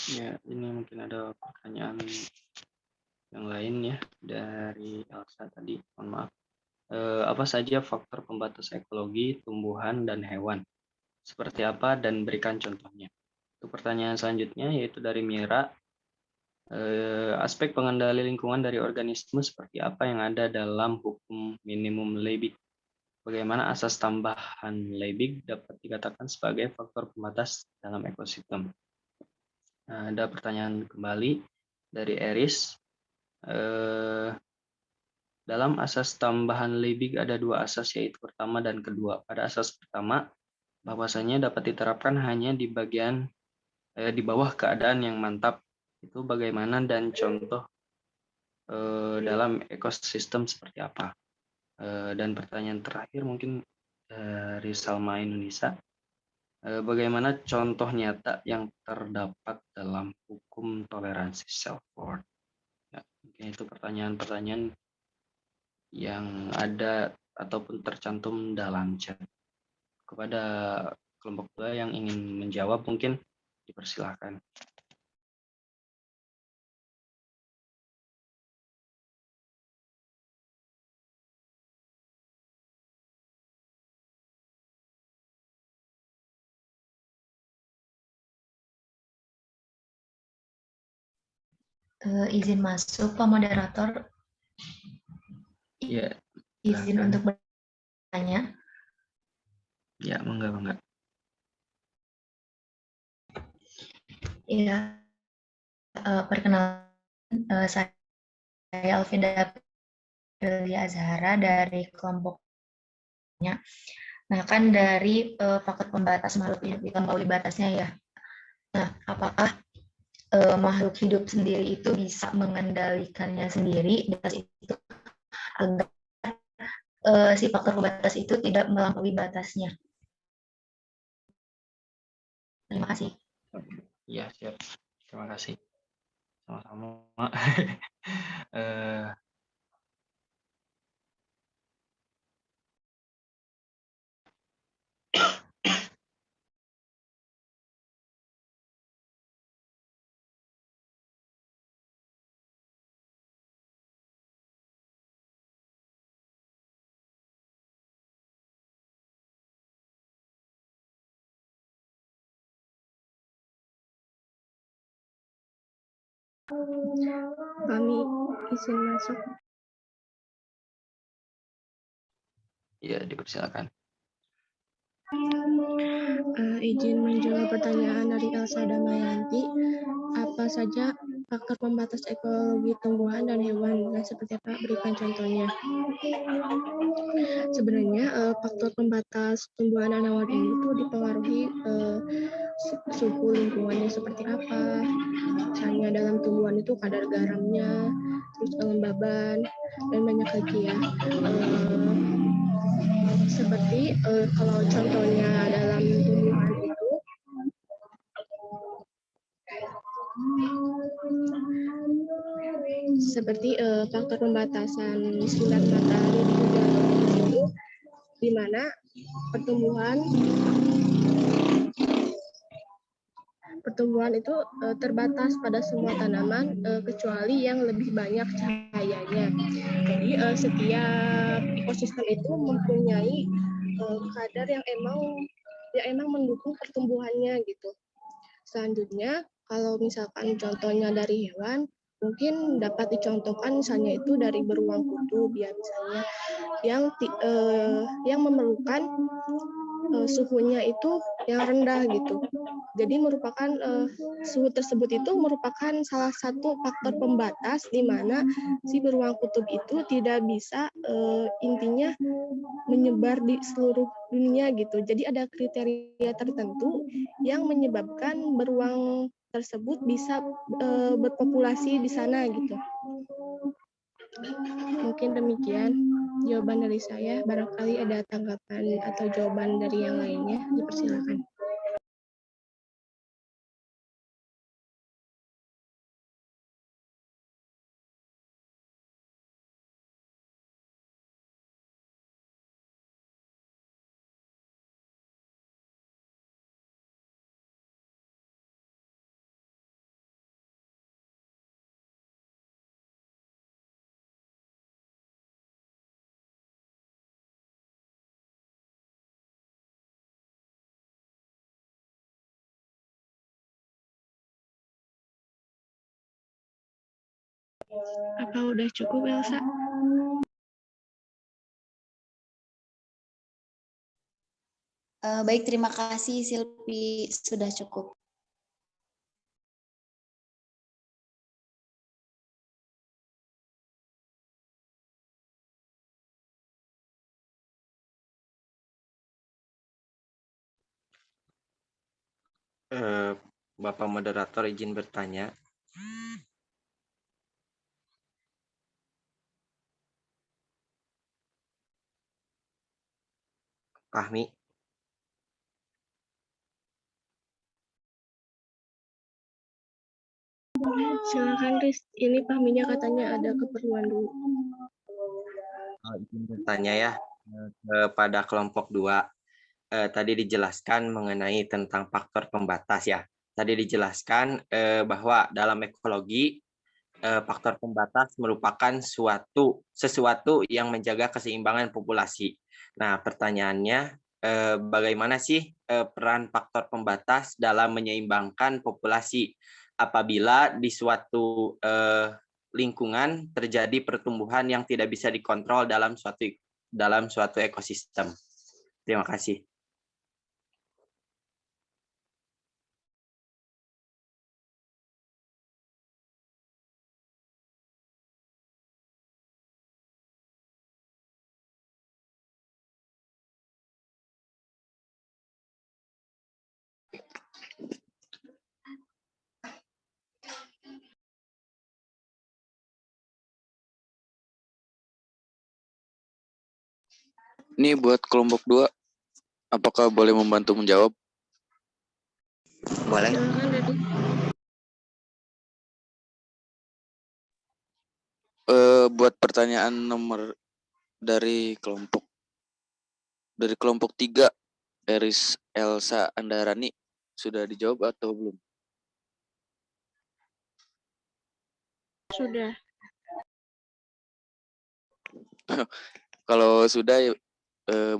Ya, ini mungkin ada pertanyaan yang lain ya dari Elsa tadi. Mohon maaf. Apa saja faktor pembatas ekologi tumbuhan dan hewan? Seperti apa dan berikan contohnya. Untuk pertanyaan selanjutnya yaitu dari Mira. Aspek pengendali lingkungan dari organisme seperti apa yang ada dalam hukum minimum Liebig? Bagaimana asas tambahan Liebig dapat dikatakan sebagai faktor pembatas dalam ekosistem? Ada pertanyaan kembali dari Eris. Dalam asas tambahan Liebig ada dua asas, yaitu pertama dan kedua. Pada asas pertama, bahwasanya dapat diterapkan hanya di bawah keadaan yang mantap. Itu bagaimana dan contoh dalam ekosistem seperti apa? Dan pertanyaan terakhir mungkin dari Salma Indonesia. Bagaimana contoh nyata yang terdapat dalam hukum toleransi self-worth? Ya, mungkin itu pertanyaan-pertanyaan yang ada ataupun tercantum dalam chat. Kepada kelompok dua yang ingin menjawab mungkin dipersilahkan. Izin masuk, Pak Moderator. Ya, Izin silakan. untuk bertanya. Ya, mangga. Ya, perkenalkan saya Alvinda Prilia Azhara dari kelompoknya. Nah, kan dari faktor pembatas makhluk hidup itu melampaui batasnya ya. Nah, apakah makhluk hidup sendiri itu bisa mengendalikannya sendiri batas itu agar si faktor pembatas itu tidak melampaui batasnya? Terima kasih. Ya, siap. Terima kasih. Sama-sama. Kami izin masuk. Ya, dipersilakan. Izin menjawab pertanyaan dari Elsa Damayanti. Apa saja faktor pembatas ekologi tumbuhan dan hewan, dan seperti apa? Berikan contohnya. Sebenarnya faktor pembatas tumbuhan dan hewan ini itu dipengaruhi suhu lingkungannya seperti apa. Misalnya dalam tumbuhan itu kadar garamnya, terus kelembaban, dan banyak lagi ya. Seperti kalau contohnya dalam tumbuhan itu seperti faktor pembatasan sinar matahari di udara itu, di mana pertumbuhan itu terbatas pada semua tanaman kecuali yang lebih banyak cahayanya. Jadi setiap ekosistem itu mempunyai kadar yang emang mendukung pertumbuhannya gitu. Selanjutnya, kalau misalkan contohnya dari hewan, mungkin dapat dicontohkan misalnya itu dari beruang kutub ya, misalnya yang memerlukan suhunya itu yang rendah gitu. Jadi merupakan suhu tersebut itu merupakan salah satu faktor pembatas di mana si beruang kutub itu tidak bisa intinya menyebar di seluruh dunia gitu. Jadi ada kriteria tertentu yang menyebabkan beruang tersebut bisa berpopulasi di sana gitu. Mungkin demikian jawaban dari saya. Barangkali ada tanggapan atau jawaban dari yang lainnya, dipersilakan. Apa udah cukup, Elsa? Baik, terima kasih Silvi, sudah cukup. Bapak moderator izin bertanya. Fahmi. Silakan, Riz. Ini Fahminya katanya ada keperluan dulu. Izin bertanya ya kepada kelompok 2. Tadi dijelaskan mengenai tentang faktor pembatas ya. Tadi dijelaskan bahwa dalam ekologi faktor pembatas merupakan sesuatu yang menjaga keseimbangan populasi. Nah, pertanyaannya bagaimana sih peran faktor pembatas dalam menyeimbangkan populasi apabila di suatu lingkungan terjadi pertumbuhan yang tidak bisa dikontrol dalam suatu ekosistem. Terima kasih. Ini buat kelompok 2, apakah boleh membantu menjawab? Boleh. Silakan, Dedi. Buat pertanyaan nomor dari kelompok 3, Eris Elsa Andarani, sudah dijawab atau belum? Sudah. Kalau sudah,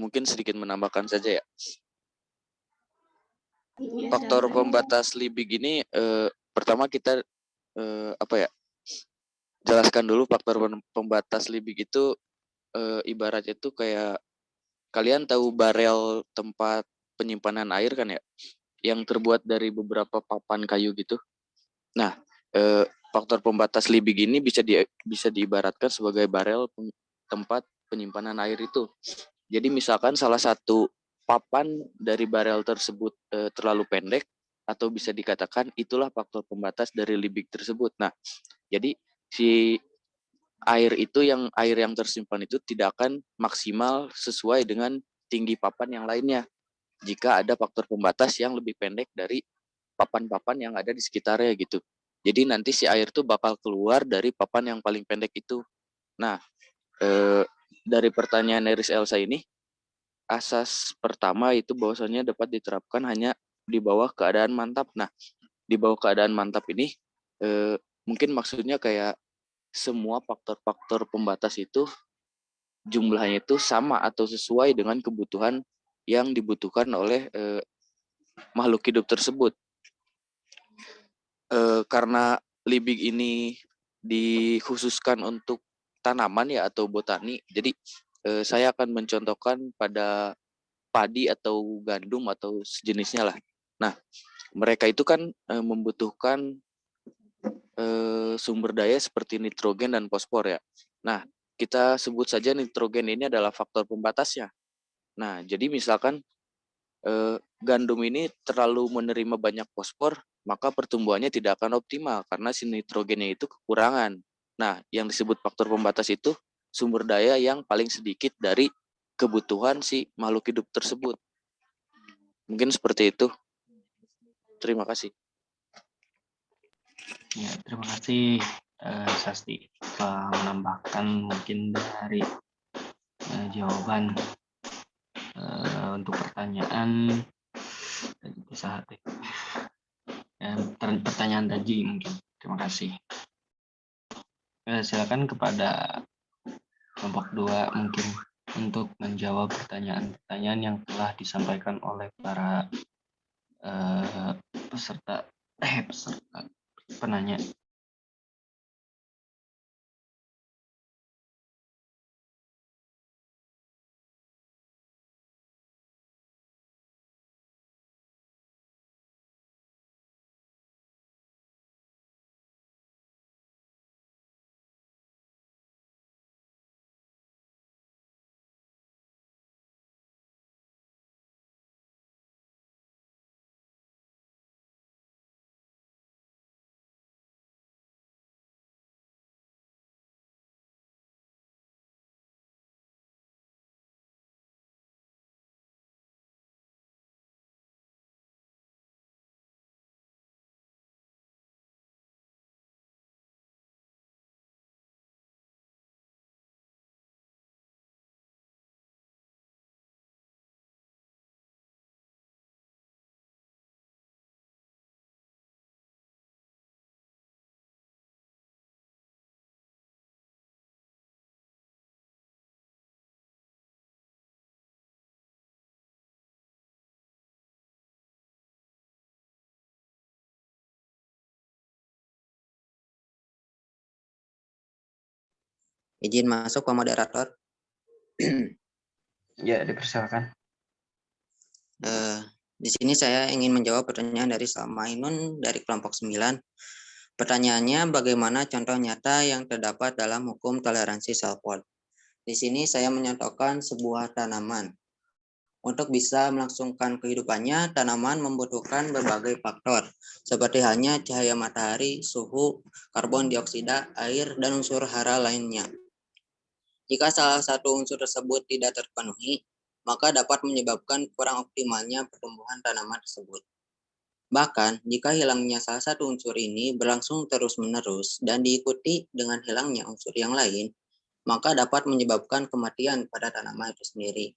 mungkin sedikit menambahkan saja ya. Iya, Faktor silakan. pembatas Liebig ini pertama kita jelaskan dulu faktor pembatas Liebig itu ibaratnya itu kayak kalian tahu barel tempat penyimpanan air kan ya, yang terbuat dari beberapa papan kayu gitu. Nah, faktor pembatas Liebig ini bisa diibaratkan sebagai barel tempat penyimpanan air itu. Jadi misalkan salah satu papan dari barel tersebut terlalu pendek, atau bisa dikatakan itulah faktor pembatas dari Liebig tersebut. Nah, jadi si air yang tersimpan itu tidak akan maksimal sesuai dengan tinggi papan yang lainnya jika ada faktor pembatas yang lebih pendek dari papan-papan yang ada di sekitarnya gitu. Jadi nanti si air tuh bakal keluar dari papan yang paling pendek itu. Nah, dari pertanyaan Neris Elsa ini, asas pertama itu bahwasannya dapat diterapkan hanya di bawah keadaan mantap. Nah, di bawah keadaan mantap ini mungkin maksudnya kayak semua faktor-faktor pembatas itu jumlahnya itu sama atau sesuai dengan kebutuhan yang dibutuhkan oleh makhluk hidup tersebut. Karena Liebig ini dikhususkan untuk tanaman ya atau botani, jadi saya akan mencontohkan pada padi atau gandum atau sejenisnya lah. Nah, mereka itu kan membutuhkan sumber daya seperti nitrogen dan fosfor ya. Nah, kita sebut saja nitrogen ini adalah faktor pembatasnya. Nah, jadi misalkan gandum ini terlalu menerima banyak fosfor, maka pertumbuhannya tidak akan optimal karena si nitrogennya itu kekurangan. Nah, yang disebut faktor pembatas itu sumber daya yang paling sedikit dari kebutuhan si makhluk hidup tersebut. Mungkin seperti itu. Terima kasih. Ya, terima kasih Sasti telah menambahkan mungkin dari jawaban untuk pertanyaan pertanyaan tadi mungkin. Terima kasih. Silakan kepada kelompok 2 mungkin untuk menjawab pertanyaan-pertanyaan yang telah disampaikan oleh para peserta penanya. Izin masuk Pak Moderator. Ya, dipersilakan. Di sini saya ingin menjawab pertanyaan dari Salma Ainun dari kelompok 9. Pertanyaannya, bagaimana contoh nyata yang terdapat dalam hukum toleransi Salford? Di sini saya menyontohkan sebuah tanaman. Untuk bisa melangsungkan kehidupannya, tanaman membutuhkan berbagai faktor, seperti halnya cahaya matahari, suhu, karbon dioksida, air, dan unsur hara lainnya. Jika salah satu unsur tersebut tidak terpenuhi, maka dapat menyebabkan kurang optimalnya pertumbuhan tanaman tersebut. Bahkan, jika hilangnya salah satu unsur ini berlangsung terus-menerus dan diikuti dengan hilangnya unsur yang lain, maka dapat menyebabkan kematian pada tanaman itu sendiri.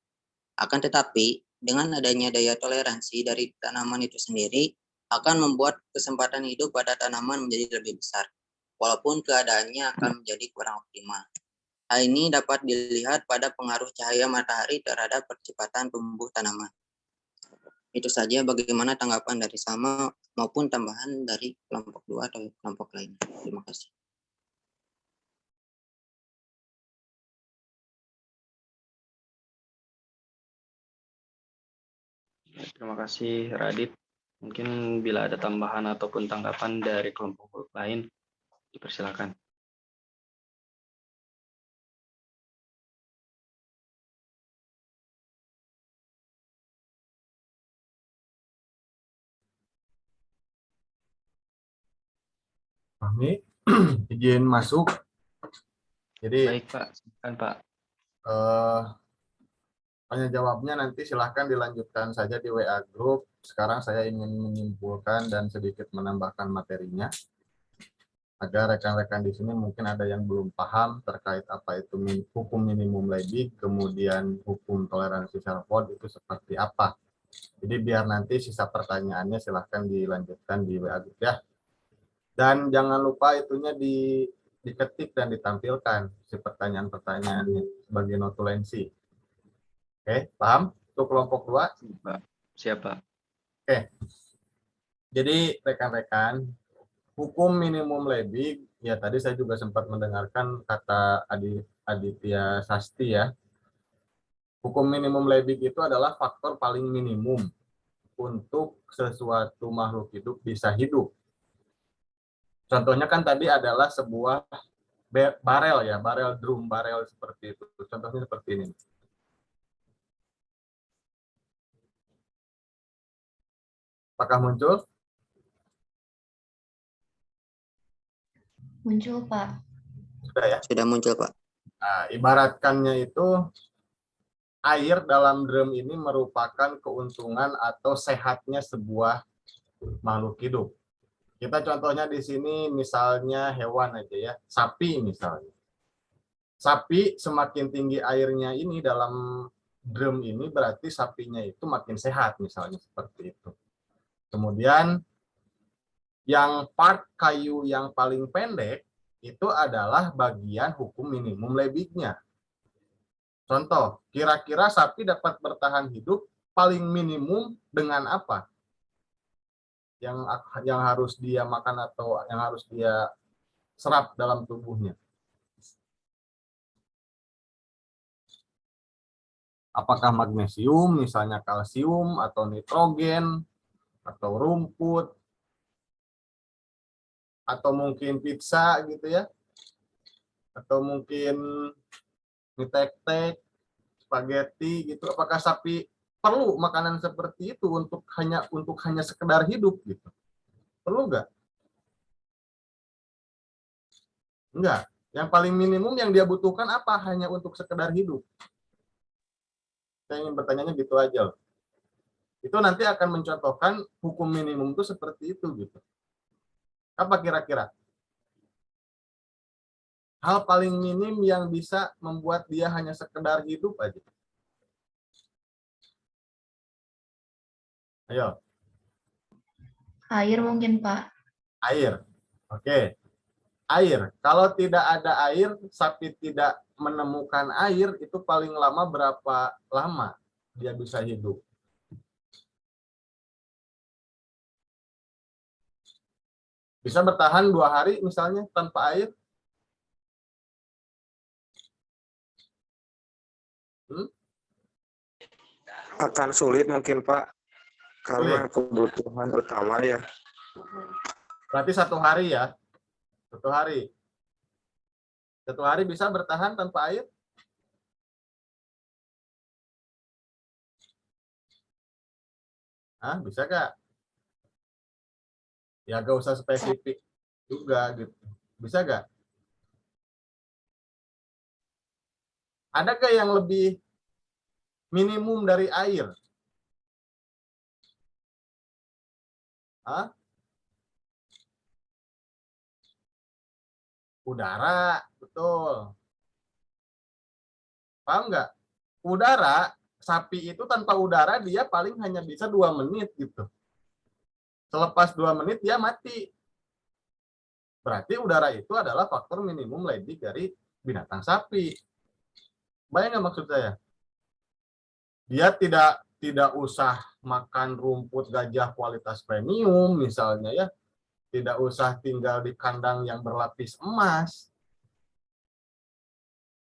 Akan tetapi, dengan adanya daya toleransi dari tanaman itu sendiri, akan membuat kesempatan hidup pada tanaman menjadi lebih besar, walaupun keadaannya akan menjadi kurang optimal. Hal ini dapat dilihat pada pengaruh cahaya matahari terhadap percepatan tumbuh tanaman. Itu saja. Bagaimana tanggapan dari sama maupun tambahan dari kelompok 2 atau kelompok lain? Terima kasih. Terima kasih, Radit. Mungkin bila ada tambahan ataupun tanggapan dari kelompok lain, dipersilakan. Kami izin masuk. Jadi Baik, Pak. Silakan, Pak. tanya jawabnya nanti silahkan dilanjutkan saja di WA Group. Sekarang saya ingin menyimpulkan dan sedikit menambahkan materinya, agar rekan-rekan di sini mungkin ada yang belum paham terkait apa itu hukum minimum Liebig, kemudian hukum toleransi self-worth itu seperti apa. Jadi biar nanti sisa pertanyaannya silahkan dilanjutkan di WA Group ya. Dan jangan lupa itunya diketik dan ditampilkan si pertanyaan-pertanyaannya sebagai notulensi. Oke, paham? Untuk kelompok 2? Siapa? Oke. Jadi rekan-rekan, hukum minimum Liebig, ya tadi saya juga sempat mendengarkan kata Aditya Sasti ya. Hukum minimum Liebig itu adalah faktor paling minimum untuk sesuatu makhluk hidup bisa hidup. Contohnya kan tadi adalah sebuah barel ya, drum barel seperti itu. Contohnya seperti ini. Apakah muncul? Muncul, Pak. Sudah ya? Sudah muncul, Pak. Nah, ibaratkannya itu air dalam drum ini merupakan keuntungan atau sehatnya sebuah makhluk hidup. Kita contohnya di sini misalnya hewan aja ya, sapi misalnya. Sapi semakin tinggi airnya ini dalam drum ini berarti sapinya itu makin sehat misalnya seperti itu. Kemudian yang part kayu yang paling pendek itu adalah bagian hukum minimum Liebig-nya. Contoh, kira-kira sapi dapat bertahan hidup paling minimum dengan apa? Yang harus dia makan atau yang harus dia serap dalam tubuhnya. Apakah magnesium, misalnya kalsium, atau nitrogen, atau rumput, atau mungkin pizza gitu ya, atau mungkin mie tek-tek, spaghetti gitu. Apakah sapi perlu makanan seperti itu untuk hanya sekedar hidup gitu? Perlu nggak? Enggak. Yang paling minimum yang dia butuhkan apa? Hanya untuk sekedar hidup. Saya ingin bertanya gitu aja. Itu nanti akan mencontohkan hukum minimum itu seperti itu gitu. Apa kira-kira? Hal paling minim yang bisa membuat dia hanya sekedar hidup aja. Ayo. Air mungkin, Pak. Air. Oke. Air. Kalau tidak ada air, sapi tidak menemukan air, itu paling lama berapa lama dia bisa hidup? Bisa bertahan 2 hari misalnya tanpa air? Akan sulit mungkin, Pak, karena kebutuhan utama ya. Berarti 1 hari ya? 1 hari. 1 hari bisa bertahan tanpa air? Hah, bisa gak? Ya gak usah spesifik juga gitu. Bisa gak? Ada gak yang lebih minimum dari air? Hah? Udara, betul. Paham nggak? Udara, sapi itu tanpa udara dia paling hanya bisa 2 menit gitu. Selepas 2 menit dia mati. Berarti udara itu adalah faktor minimum Liebig dari binatang sapi. Bayang nggak maksud saya? Dia tidak tidak usah makan rumput gajah kualitas premium misalnya ya, tidak usah tinggal di kandang yang berlapis emas.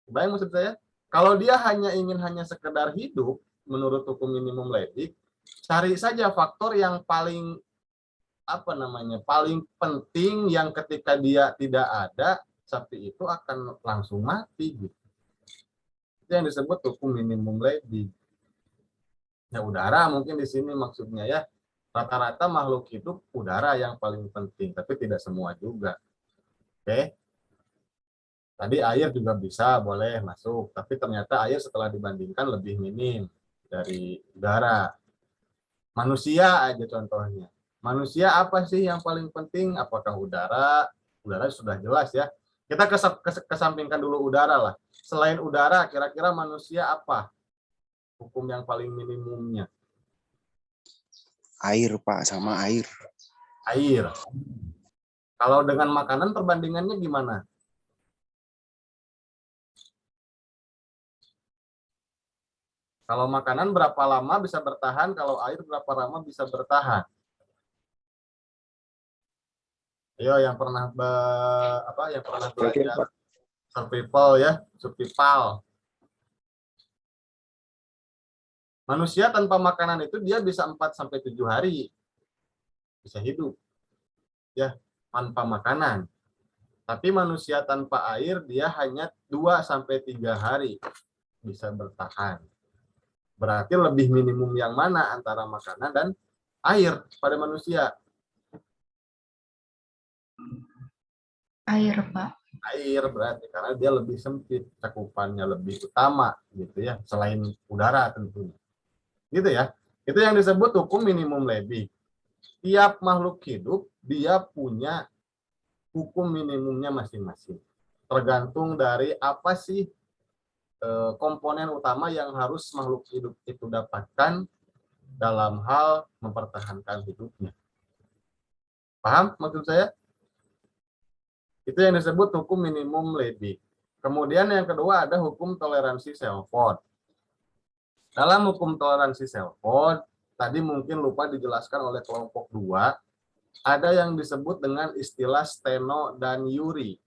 Bayang maksud saya? Kalau dia hanya sekedar hidup menurut hukum minimum Leibniz, cari saja faktor yang paling paling penting yang ketika dia tidak ada, sapi itu akan langsung mati gitu. Itu yang disebut hukum minimum Leibniz. Ya udara mungkin di sini maksudnya ya. Rata-rata makhluk hidup udara yang paling penting, tapi tidak semua juga. Oke. Tadi air juga bisa boleh masuk, tapi ternyata air setelah dibandingkan lebih minim dari udara. Manusia aja contohnya. Manusia apa sih yang paling penting? Apakah udara? Udara sudah jelas ya. Kita kesampingkan dulu udara lah. Selain udara, kira-kira manusia apa? Hukum yang paling minimumnya. Air, Pak, sama air. Air. Kalau dengan makanan perbandingannya gimana? Kalau makanan berapa lama bisa bertahan, kalau air berapa lama bisa bertahan? Ayo yang pernah belajar survival. Manusia tanpa makanan itu dia bisa 4 sampai 7 hari bisa hidup. Ya, tanpa makanan. Tapi manusia tanpa air dia hanya 2 sampai 3 hari bisa bertahan. Berarti lebih minimum yang mana antara makanan dan air pada manusia? Air, Pak. Air berarti karena dia lebih sempit, cakupannya lebih utama gitu ya, selain udara tentunya. Gitu ya. Itu yang disebut hukum minimum Leibniz. Tiap makhluk hidup dia punya hukum minimumnya masing-masing. Tergantung dari apa sih komponen utama yang harus makhluk hidup itu dapatkan dalam hal mempertahankan hidupnya. Paham maksud saya? Itu yang disebut hukum minimum Leibniz. Kemudian yang kedua ada hukum toleransi Selford. Dalam hukum toleransi Selford, tadi mungkin lupa dijelaskan oleh kelompok 2, ada yang disebut dengan istilah Steno dan Urey.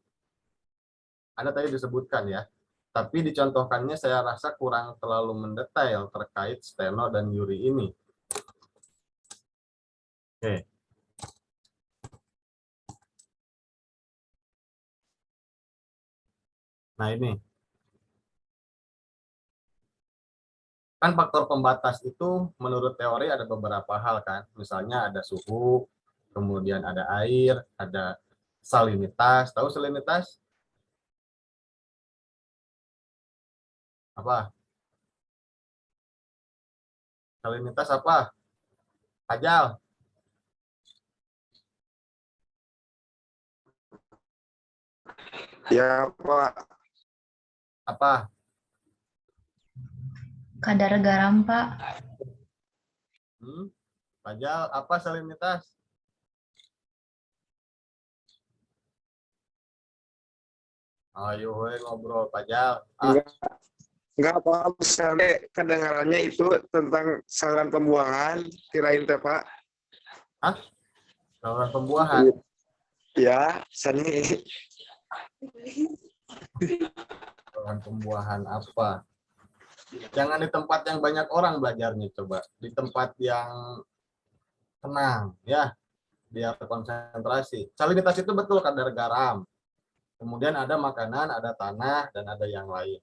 Ada tadi disebutkan ya, tapi dicontohkannya saya rasa kurang terlalu mendetail terkait Steno dan Urey ini. Oke. Nah ini. Kan faktor pembatas itu menurut teori ada beberapa hal kan. Misalnya ada suhu, kemudian ada air, ada salinitas. Tahu salinitas? Apa? Salinitas apa? Ajal. Ya, Pak. Apa? Kadar garam, Pak. Ajal, apa salinitas? Ayo ngobrol Pajal. Enggak apa misalnya kedengarannya itu tentang saluran pembuangan, kirain teh Pak. Hah? Saluran pembuahan? Ya, seni. Saluran pembuahan apa? Jangan di tempat yang banyak orang belajarnya, coba. Di tempat yang tenang, ya. Biar konsentrasi. Salinitas itu betul kadar garam. Kemudian ada makanan, ada tanah, dan ada yang lain.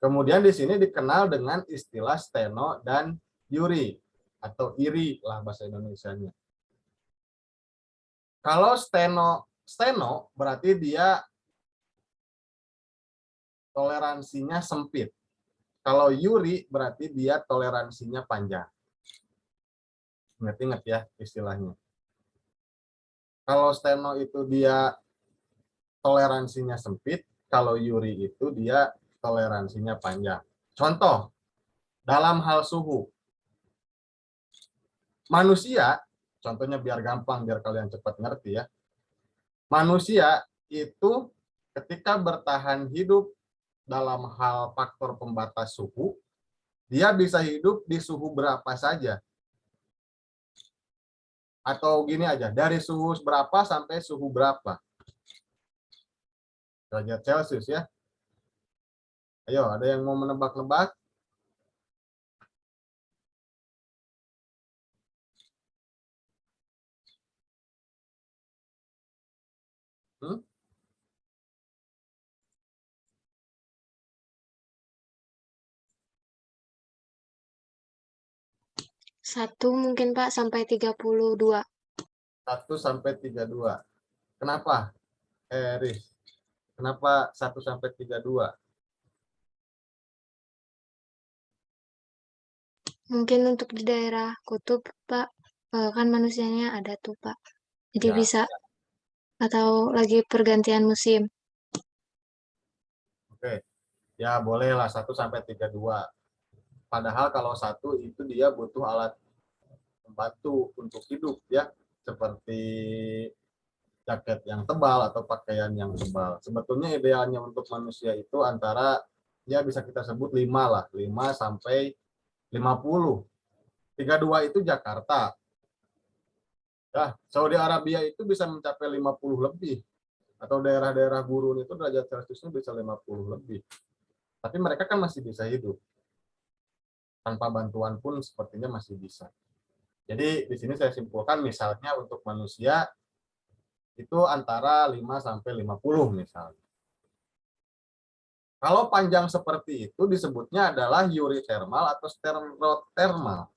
Kemudian di sini dikenal dengan istilah Steno dan Urey atau iri lah bahasa Indonesianya. Kalau steno berarti dia toleransinya sempit. Kalau Urey berarti dia toleransinya panjang. Ingat-ingat ya istilahnya. Kalau steno itu dia toleransinya sempit, kalau Urey itu dia toleransinya panjang. Contoh, dalam hal suhu. Manusia, contohnya biar gampang, biar kalian cepat ngerti ya. Manusia itu ketika bertahan hidup dalam hal faktor pembatas suhu, dia bisa hidup di suhu berapa saja. Atau gini aja, dari suhu berapa sampai suhu berapa. Derajat Celcius ya. Ayo, ada yang mau menebak-nebak? Hmm? Satu mungkin Pak sampai 32. 1 sampai 32. Kenapa? Riz. Kenapa 1 sampai 32? Mungkin untuk di daerah kutub Pak, kan manusianya ada tuh Pak. Jadi Ya. bisa, atau lagi pergantian musim. Oke. Ya, bolehlah 1 sampai 32. Padahal kalau 1 itu dia butuh alat membantu untuk hidup ya, seperti jaket yang tebal atau pakaian yang tebal. Sebetulnya idealnya untuk manusia itu antara ya bisa kita sebut 5 lah, 5 sampai 50. 32 itu Jakarta. Ya, Saudi Arabia itu bisa mencapai 50 lebih. Atau daerah-daerah gurun itu derajat Celciusnya bisa 50 lebih. Tapi mereka kan masih bisa hidup. Tanpa bantuan pun sepertinya masih bisa. Jadi di sini saya simpulkan misalnya untuk manusia itu antara 5 sampai 50 misalnya. Kalau panjang seperti itu disebutnya adalah eurythermal atau sterothermal.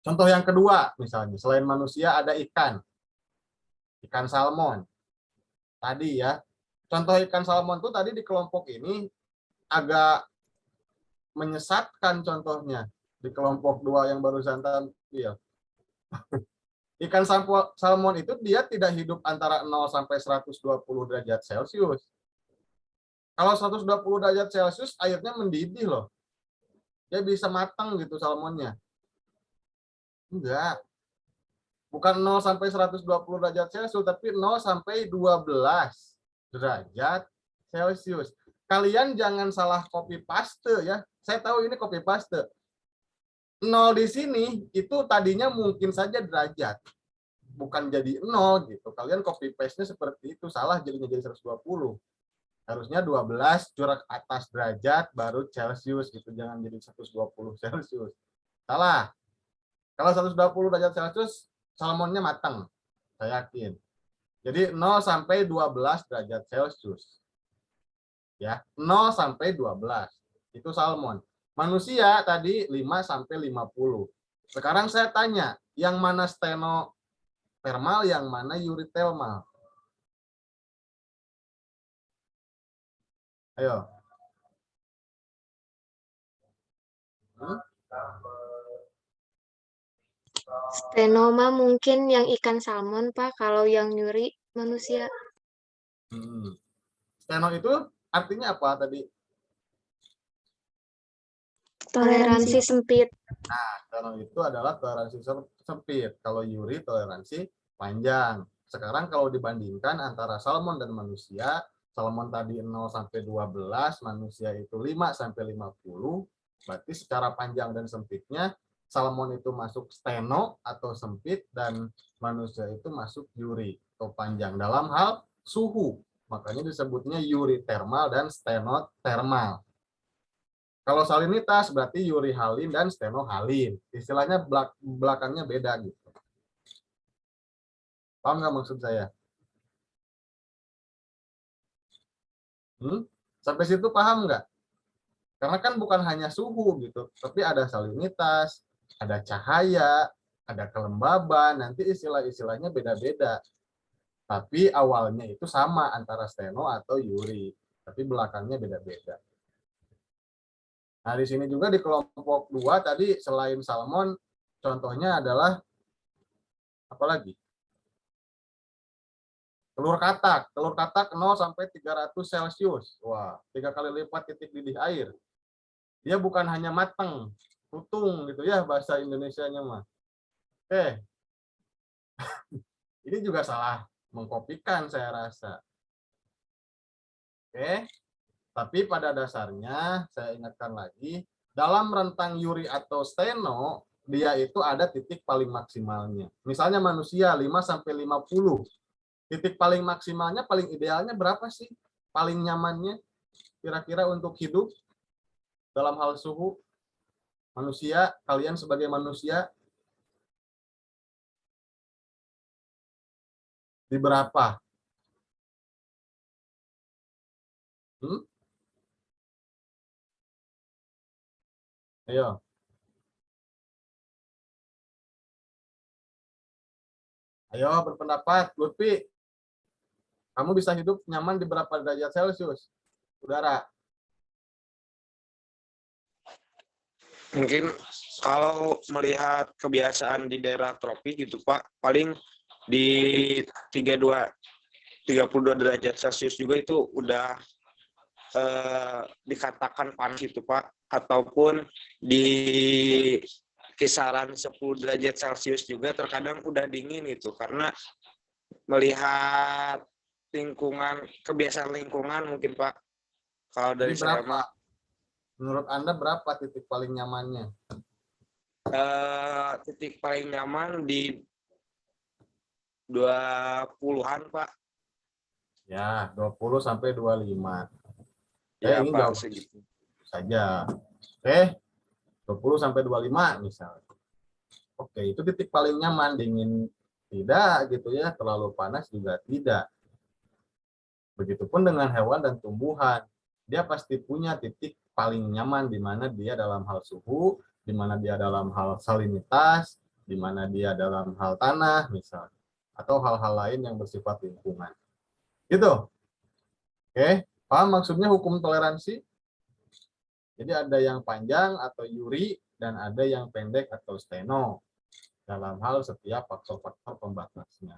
Contoh yang kedua, misalnya, selain manusia ada ikan. Ikan salmon. Tadi ya, contoh ikan salmon itu tadi di kelompok ini agak menyesatkan contohnya. Di kelompok 2 yang barusan tampil. Ikan salmon itu dia tidak hidup antara 0 sampai 120 derajat Celcius. Kalau 120 derajat Celcius, airnya mendidih loh. Dia bisa matang gitu salmonnya. Enggak. Bukan 0 sampai 120 derajat Celcius, tapi 0 sampai 12 derajat Celcius. Kalian jangan salah copy paste ya. Saya tahu ini copy paste. 0 di sini itu tadinya mungkin saja derajat. Bukan jadi 0 gitu. Kalian copy paste-nya seperti itu. Salah jadinya jadi 120. Harusnya 12 corak atas derajat baru Celcius gitu. Jangan jadi 120 Celcius. Salah. Kalau 120 derajat Celcius, salmonnya matang. Saya yakin. Jadi 0 sampai 12 derajat Celcius. Ya, 0 sampai 12. Itu salmon. Manusia tadi 5 sampai 50. Sekarang saya tanya, yang mana stenothermal, yang mana eurythermal? Ayo. Stenoma mungkin yang ikan salmon Pak, kalau yang nyuri manusia. Steno itu artinya apa tadi? Toleransi sempit. Nah, steno itu adalah toleransi sempit. Kalau Yuri toleransi panjang. Sekarang kalau dibandingkan antara salmon dan manusia, salmon tadi 0 sampai 12, manusia itu 5 sampai 50, berarti secara panjang dan sempitnya salmon itu masuk steno atau sempit dan manusia itu masuk Yuri atau panjang dalam hal suhu. Makanya disebutnya eurythermal dan stenothermal. Kalau salinitas berarti urihalin dan stenohalin. Istilahnya belakangnya beda gitu. Paham nggak maksud saya? Sampai situ paham nggak? Karena kan bukan hanya suhu gitu, tapi ada salinitas, ada cahaya, ada kelembaban, nanti istilah-istilahnya beda-beda. Tapi awalnya itu sama antara steno atau Yuri, tapi belakangnya beda-beda. Nah, di sini juga di kelompok 2 tadi selain salmon, contohnya adalah apa lagi? Telur katak. Telur katak 0 sampai 300 Celcius. Wah, 3 kali lipat titik didih air. Dia bukan hanya matang, tutung gitu ya bahasa Indonesianya mah. Oke. Ini juga salah mengkopikan saya rasa. Oke. Tapi pada dasarnya, saya ingatkan lagi, dalam rentang Yuri atau steno, dia itu ada titik paling maksimalnya. Misalnya manusia 5-50. Titik paling maksimalnya, paling idealnya berapa sih? Paling nyamannya kira-kira untuk hidup dalam hal suhu? Manusia, kalian sebagai manusia, di berapa? Ayo. Ayo berpendapat, Lutfi. Kamu bisa hidup nyaman di berapa derajat Celcius? Udara. Mungkin kalau melihat kebiasaan di daerah tropis gitu Pak, paling di 32 derajat Celcius juga itu udah dikatakan panas itu Pak, ataupun di kisaran 10 derajat Celcius juga terkadang udah dingin itu, karena melihat lingkungan, kebiasaan lingkungan mungkin Pak. Kalau dari saya mah, menurut Anda berapa titik paling nyamannya? titik paling nyaman di 20-an Pak. Ya, 20 sampai 25. Ya, Ini Pak, jawab segitu saja. Oke, 20 sampai 25 misalnya. Oke, itu titik paling nyaman, dingin tidak gitu ya, terlalu panas juga tidak. Begitupun dengan hewan dan tumbuhan. Dia pasti punya titik paling nyaman di mana dia dalam hal suhu, di mana dia dalam hal salinitas, di mana dia dalam hal tanah misalnya, atau hal-hal lain yang bersifat lingkungan. Gitu. Oke, paham maksudnya hukum toleransi? Jadi ada yang panjang atau Yuri dan ada yang pendek atau steno dalam hal setiap faktor-faktor pembatasnya.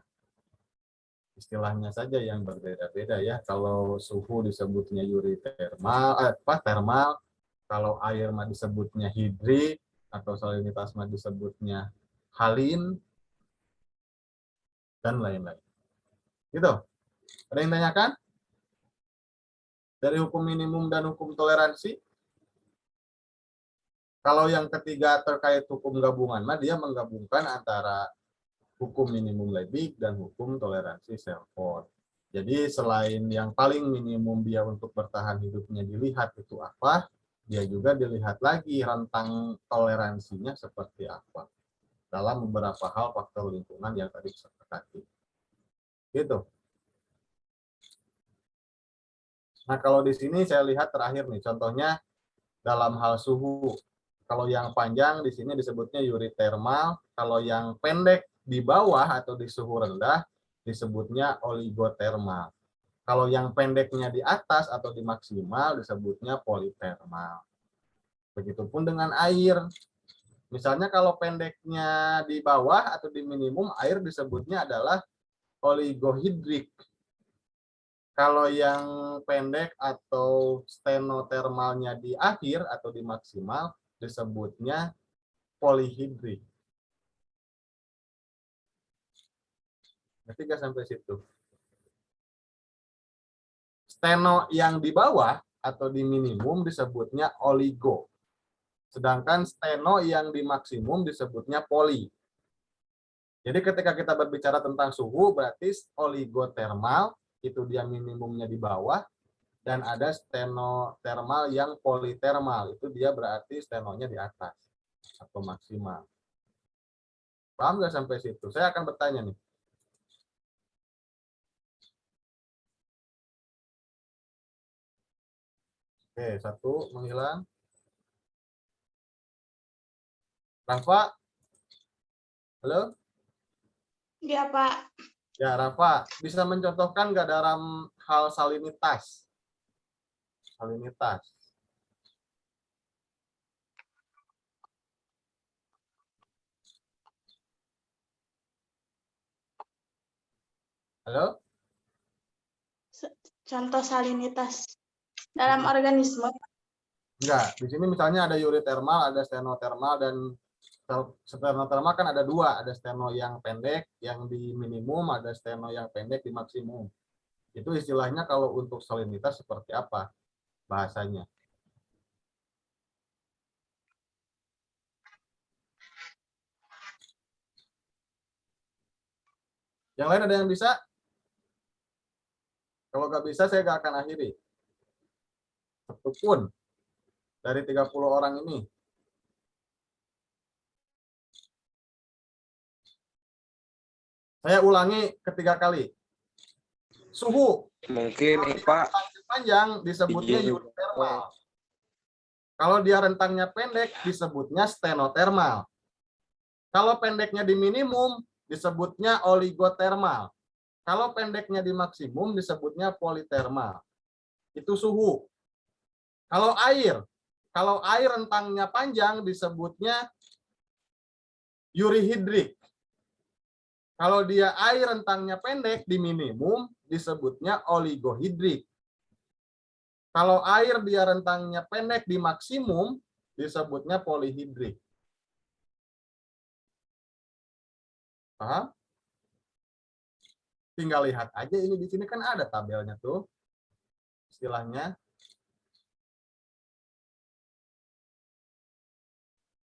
Istilahnya saja yang berbeda-beda ya. Kalau suhu disebutnya Yuri termal, termal. Kalau air mah disebutnya hidri, atau salinitas mah disebutnya halin, dan lain-lain. Gitu. Ada yang tanyakan? Dari hukum minimum dan hukum toleransi? Kalau yang ketiga terkait hukum gabungan, mah dia menggabungkan antara hukum minimum Liebig dan hukum toleransi Selford. Jadi selain yang paling minimum dia untuk bertahan hidupnya dilihat itu apa, dia juga dilihat lagi rentang toleransinya seperti apa dalam beberapa hal faktor lingkungan yang tadi disepakati. Gitu. Nah, kalau di sini saya lihat terakhir nih, contohnya dalam hal suhu. Kalau yang panjang di sini disebutnya Yuri termal, kalau yang pendek di bawah atau di suhu rendah disebutnya oligotermal. Kalau yang pendeknya di atas atau di maksimal disebutnya politermal. Begitupun dengan air. Misalnya kalau pendeknya di bawah atau di minimum, air disebutnya adalah oligohidrik. Kalau yang pendek atau stenotermalnya di akhir atau di maksimal disebutnya polihidrik. Ngerti nggak sampai situ? Steno yang di bawah atau di minimum disebutnya oligo. Sedangkan steno yang di maksimum disebutnya poli. Jadi ketika kita berbicara tentang suhu, berarti oligotermal, itu dia minimumnya di bawah, dan ada stenotermal yang politermal, itu dia berarti stenonya di atas atau maksimal. Paham nggak sampai situ? Saya akan bertanya nih. Oke, satu menghilang. Rafa? Halo? Iya, Pak. Ya, Rafa, bisa mencontohkan nggak dalam hal salinitas? Salinitas. Halo? Contoh salinitas dalam organisme. Enggak, di sini misalnya ada Yuri termal, ada stenotermal, dan stenotermal kan ada dua, ada steno yang pendek yang di minimum, ada steno yang pendek di maksimum. Itu istilahnya kalau untuk salinitas seperti apa? bahasanya. Yang lain ada yang bisa? Kalau nggak bisa, saya nggak akan akhiri. Satu pun dari 30 orang ini. Saya ulangi ketiga kali. Suhu. Mungkin Pak Panjang disebutnya uritermal. Kalau dia rentangnya pendek disebutnya stenotermal. Kalau pendeknya di minimum disebutnya oligotermal. Kalau pendeknya di maksimum disebutnya politermal. Itu suhu. Kalau air rentangnya panjang disebutnya urihidrik. Kalau dia air rentangnya pendek di minimum disebutnya oligohidrik. Kalau air dia rentangnya pendek di maksimum disebutnya polihidrik. Paham? Tinggal lihat aja ini di sini kan ada tabelnya tuh. Istilahnya.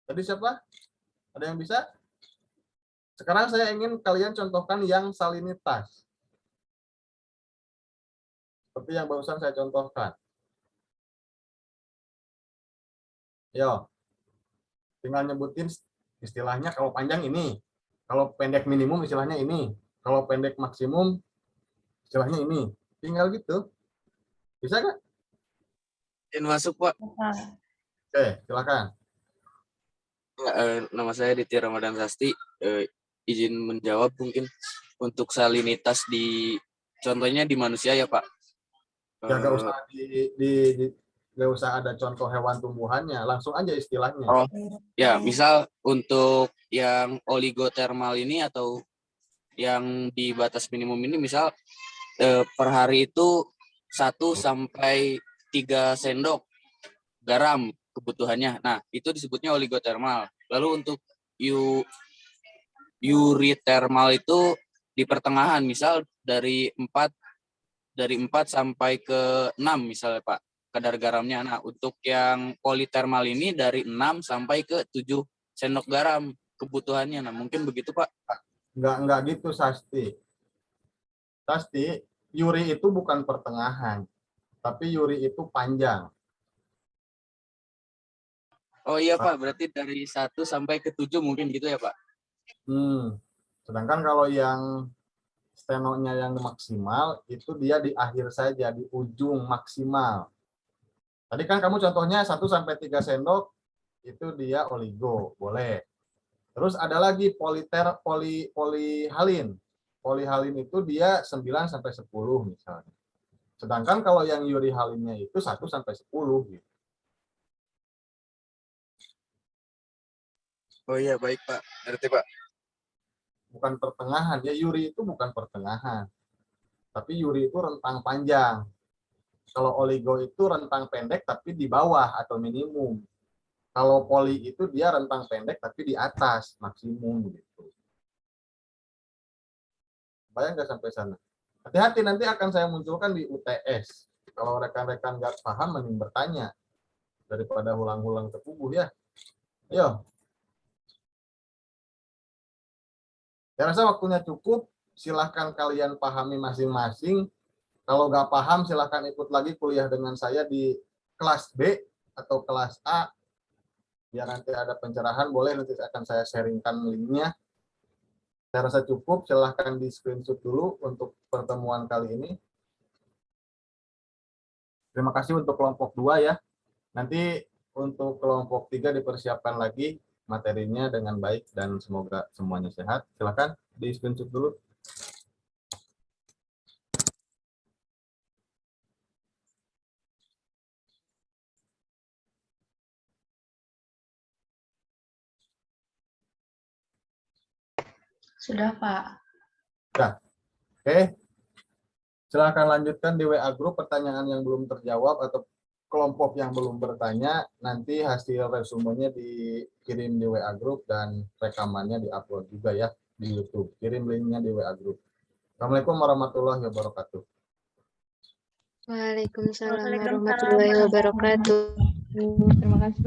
Tadi siapa? Ada yang bisa? Sekarang saya ingin kalian contohkan yang salinitas. Seperti yang barusan saya contohkan. Yo. Tinggal nyebutin istilahnya kalau panjang ini. Kalau pendek minimum istilahnya ini. Kalau pendek maksimum istilahnya ini. Tinggal gitu. Bisa nggak? Izin masuk, Pak. Oke, silakan. Nama saya Ditya Ramadan Sasti. Izin menjawab mungkin untuk salinitas di contohnya di manusia ya, Pak. Ya nggak usah nggak usah ada contoh hewan tumbuhannya, langsung aja istilahnya. Oh, ya misal untuk yang oligotermal ini atau yang di batas minimum ini misal per hari itu 1 sampai 3 sendok garam kebutuhannya. Nah, itu disebutnya oligotermal. Lalu untuk uritermal itu di pertengahan, misal dari 4 sampai ke 6 misalnya, Pak, kadar garamnya. Nah, untuk yang politermal ini dari 6 sampai ke 7 sendok garam kebutuhannya. Nah, mungkin begitu, Pak. Enggak gitu, Sasti. Sasti, Yuri itu bukan pertengahan, tapi Yuri itu panjang. Oh iya, Pak, berarti dari 1 sampai ke 7 mungkin gitu ya, Pak? Sedangkan kalau yang stenonya yang maksimal, itu dia di akhir saja, di ujung maksimal. Tadi kan kamu contohnya 1 sampai 3 sendok, itu dia oligo, boleh. Terus ada lagi polihalin. Polihalin itu dia 9 sampai 10 misalnya. Sedangkan kalau yang urihalinnya itu 1 sampai 10 gitu. Oh iya, baik, Pak. Ngerti, Pak. Bukan pertengahan, ya Yuri itu bukan pertengahan. Tapi Yuri itu rentang panjang. Kalau oligo itu rentang pendek tapi di bawah atau minimum. Kalau poli itu dia rentang pendek tapi di atas maksimum gitu. Bayang nggak sampai sana? Hati-hati, nanti akan saya munculkan di UTS. Kalau rekan-rekan nggak paham, mending bertanya daripada ulang-ulang terpuguh ya. Ayo. Saya rasa waktunya cukup. Silahkan kalian pahami masing-masing. Kalau nggak paham, silahkan ikut lagi kuliah dengan saya di kelas B atau kelas A. Biar nanti ada pencerahan, boleh nanti akan saya sharingkan linknya. Saya rasa cukup, silahkan di screenshot dulu untuk pertemuan kali ini. Terima kasih untuk kelompok 2 ya. Nanti untuk kelompok 3 dipersiapkan lagi materinya dengan baik dan semoga semuanya sehat. Silahkan di screenshot dulu. Sudah, Pak. Sudah. Oke. Silahkan lanjutkan di WA Group pertanyaan yang belum terjawab atau kelompok yang belum bertanya. Nanti hasil resumenya dikirim di WA Group dan rekamannya diupload juga ya di YouTube. Kirim linknya di WA Group. Assalamualaikum warahmatullahi wabarakatuh. Waalaikumsalam Waalaikumsalam warahmatullahi wabarakatuh. Terima kasih.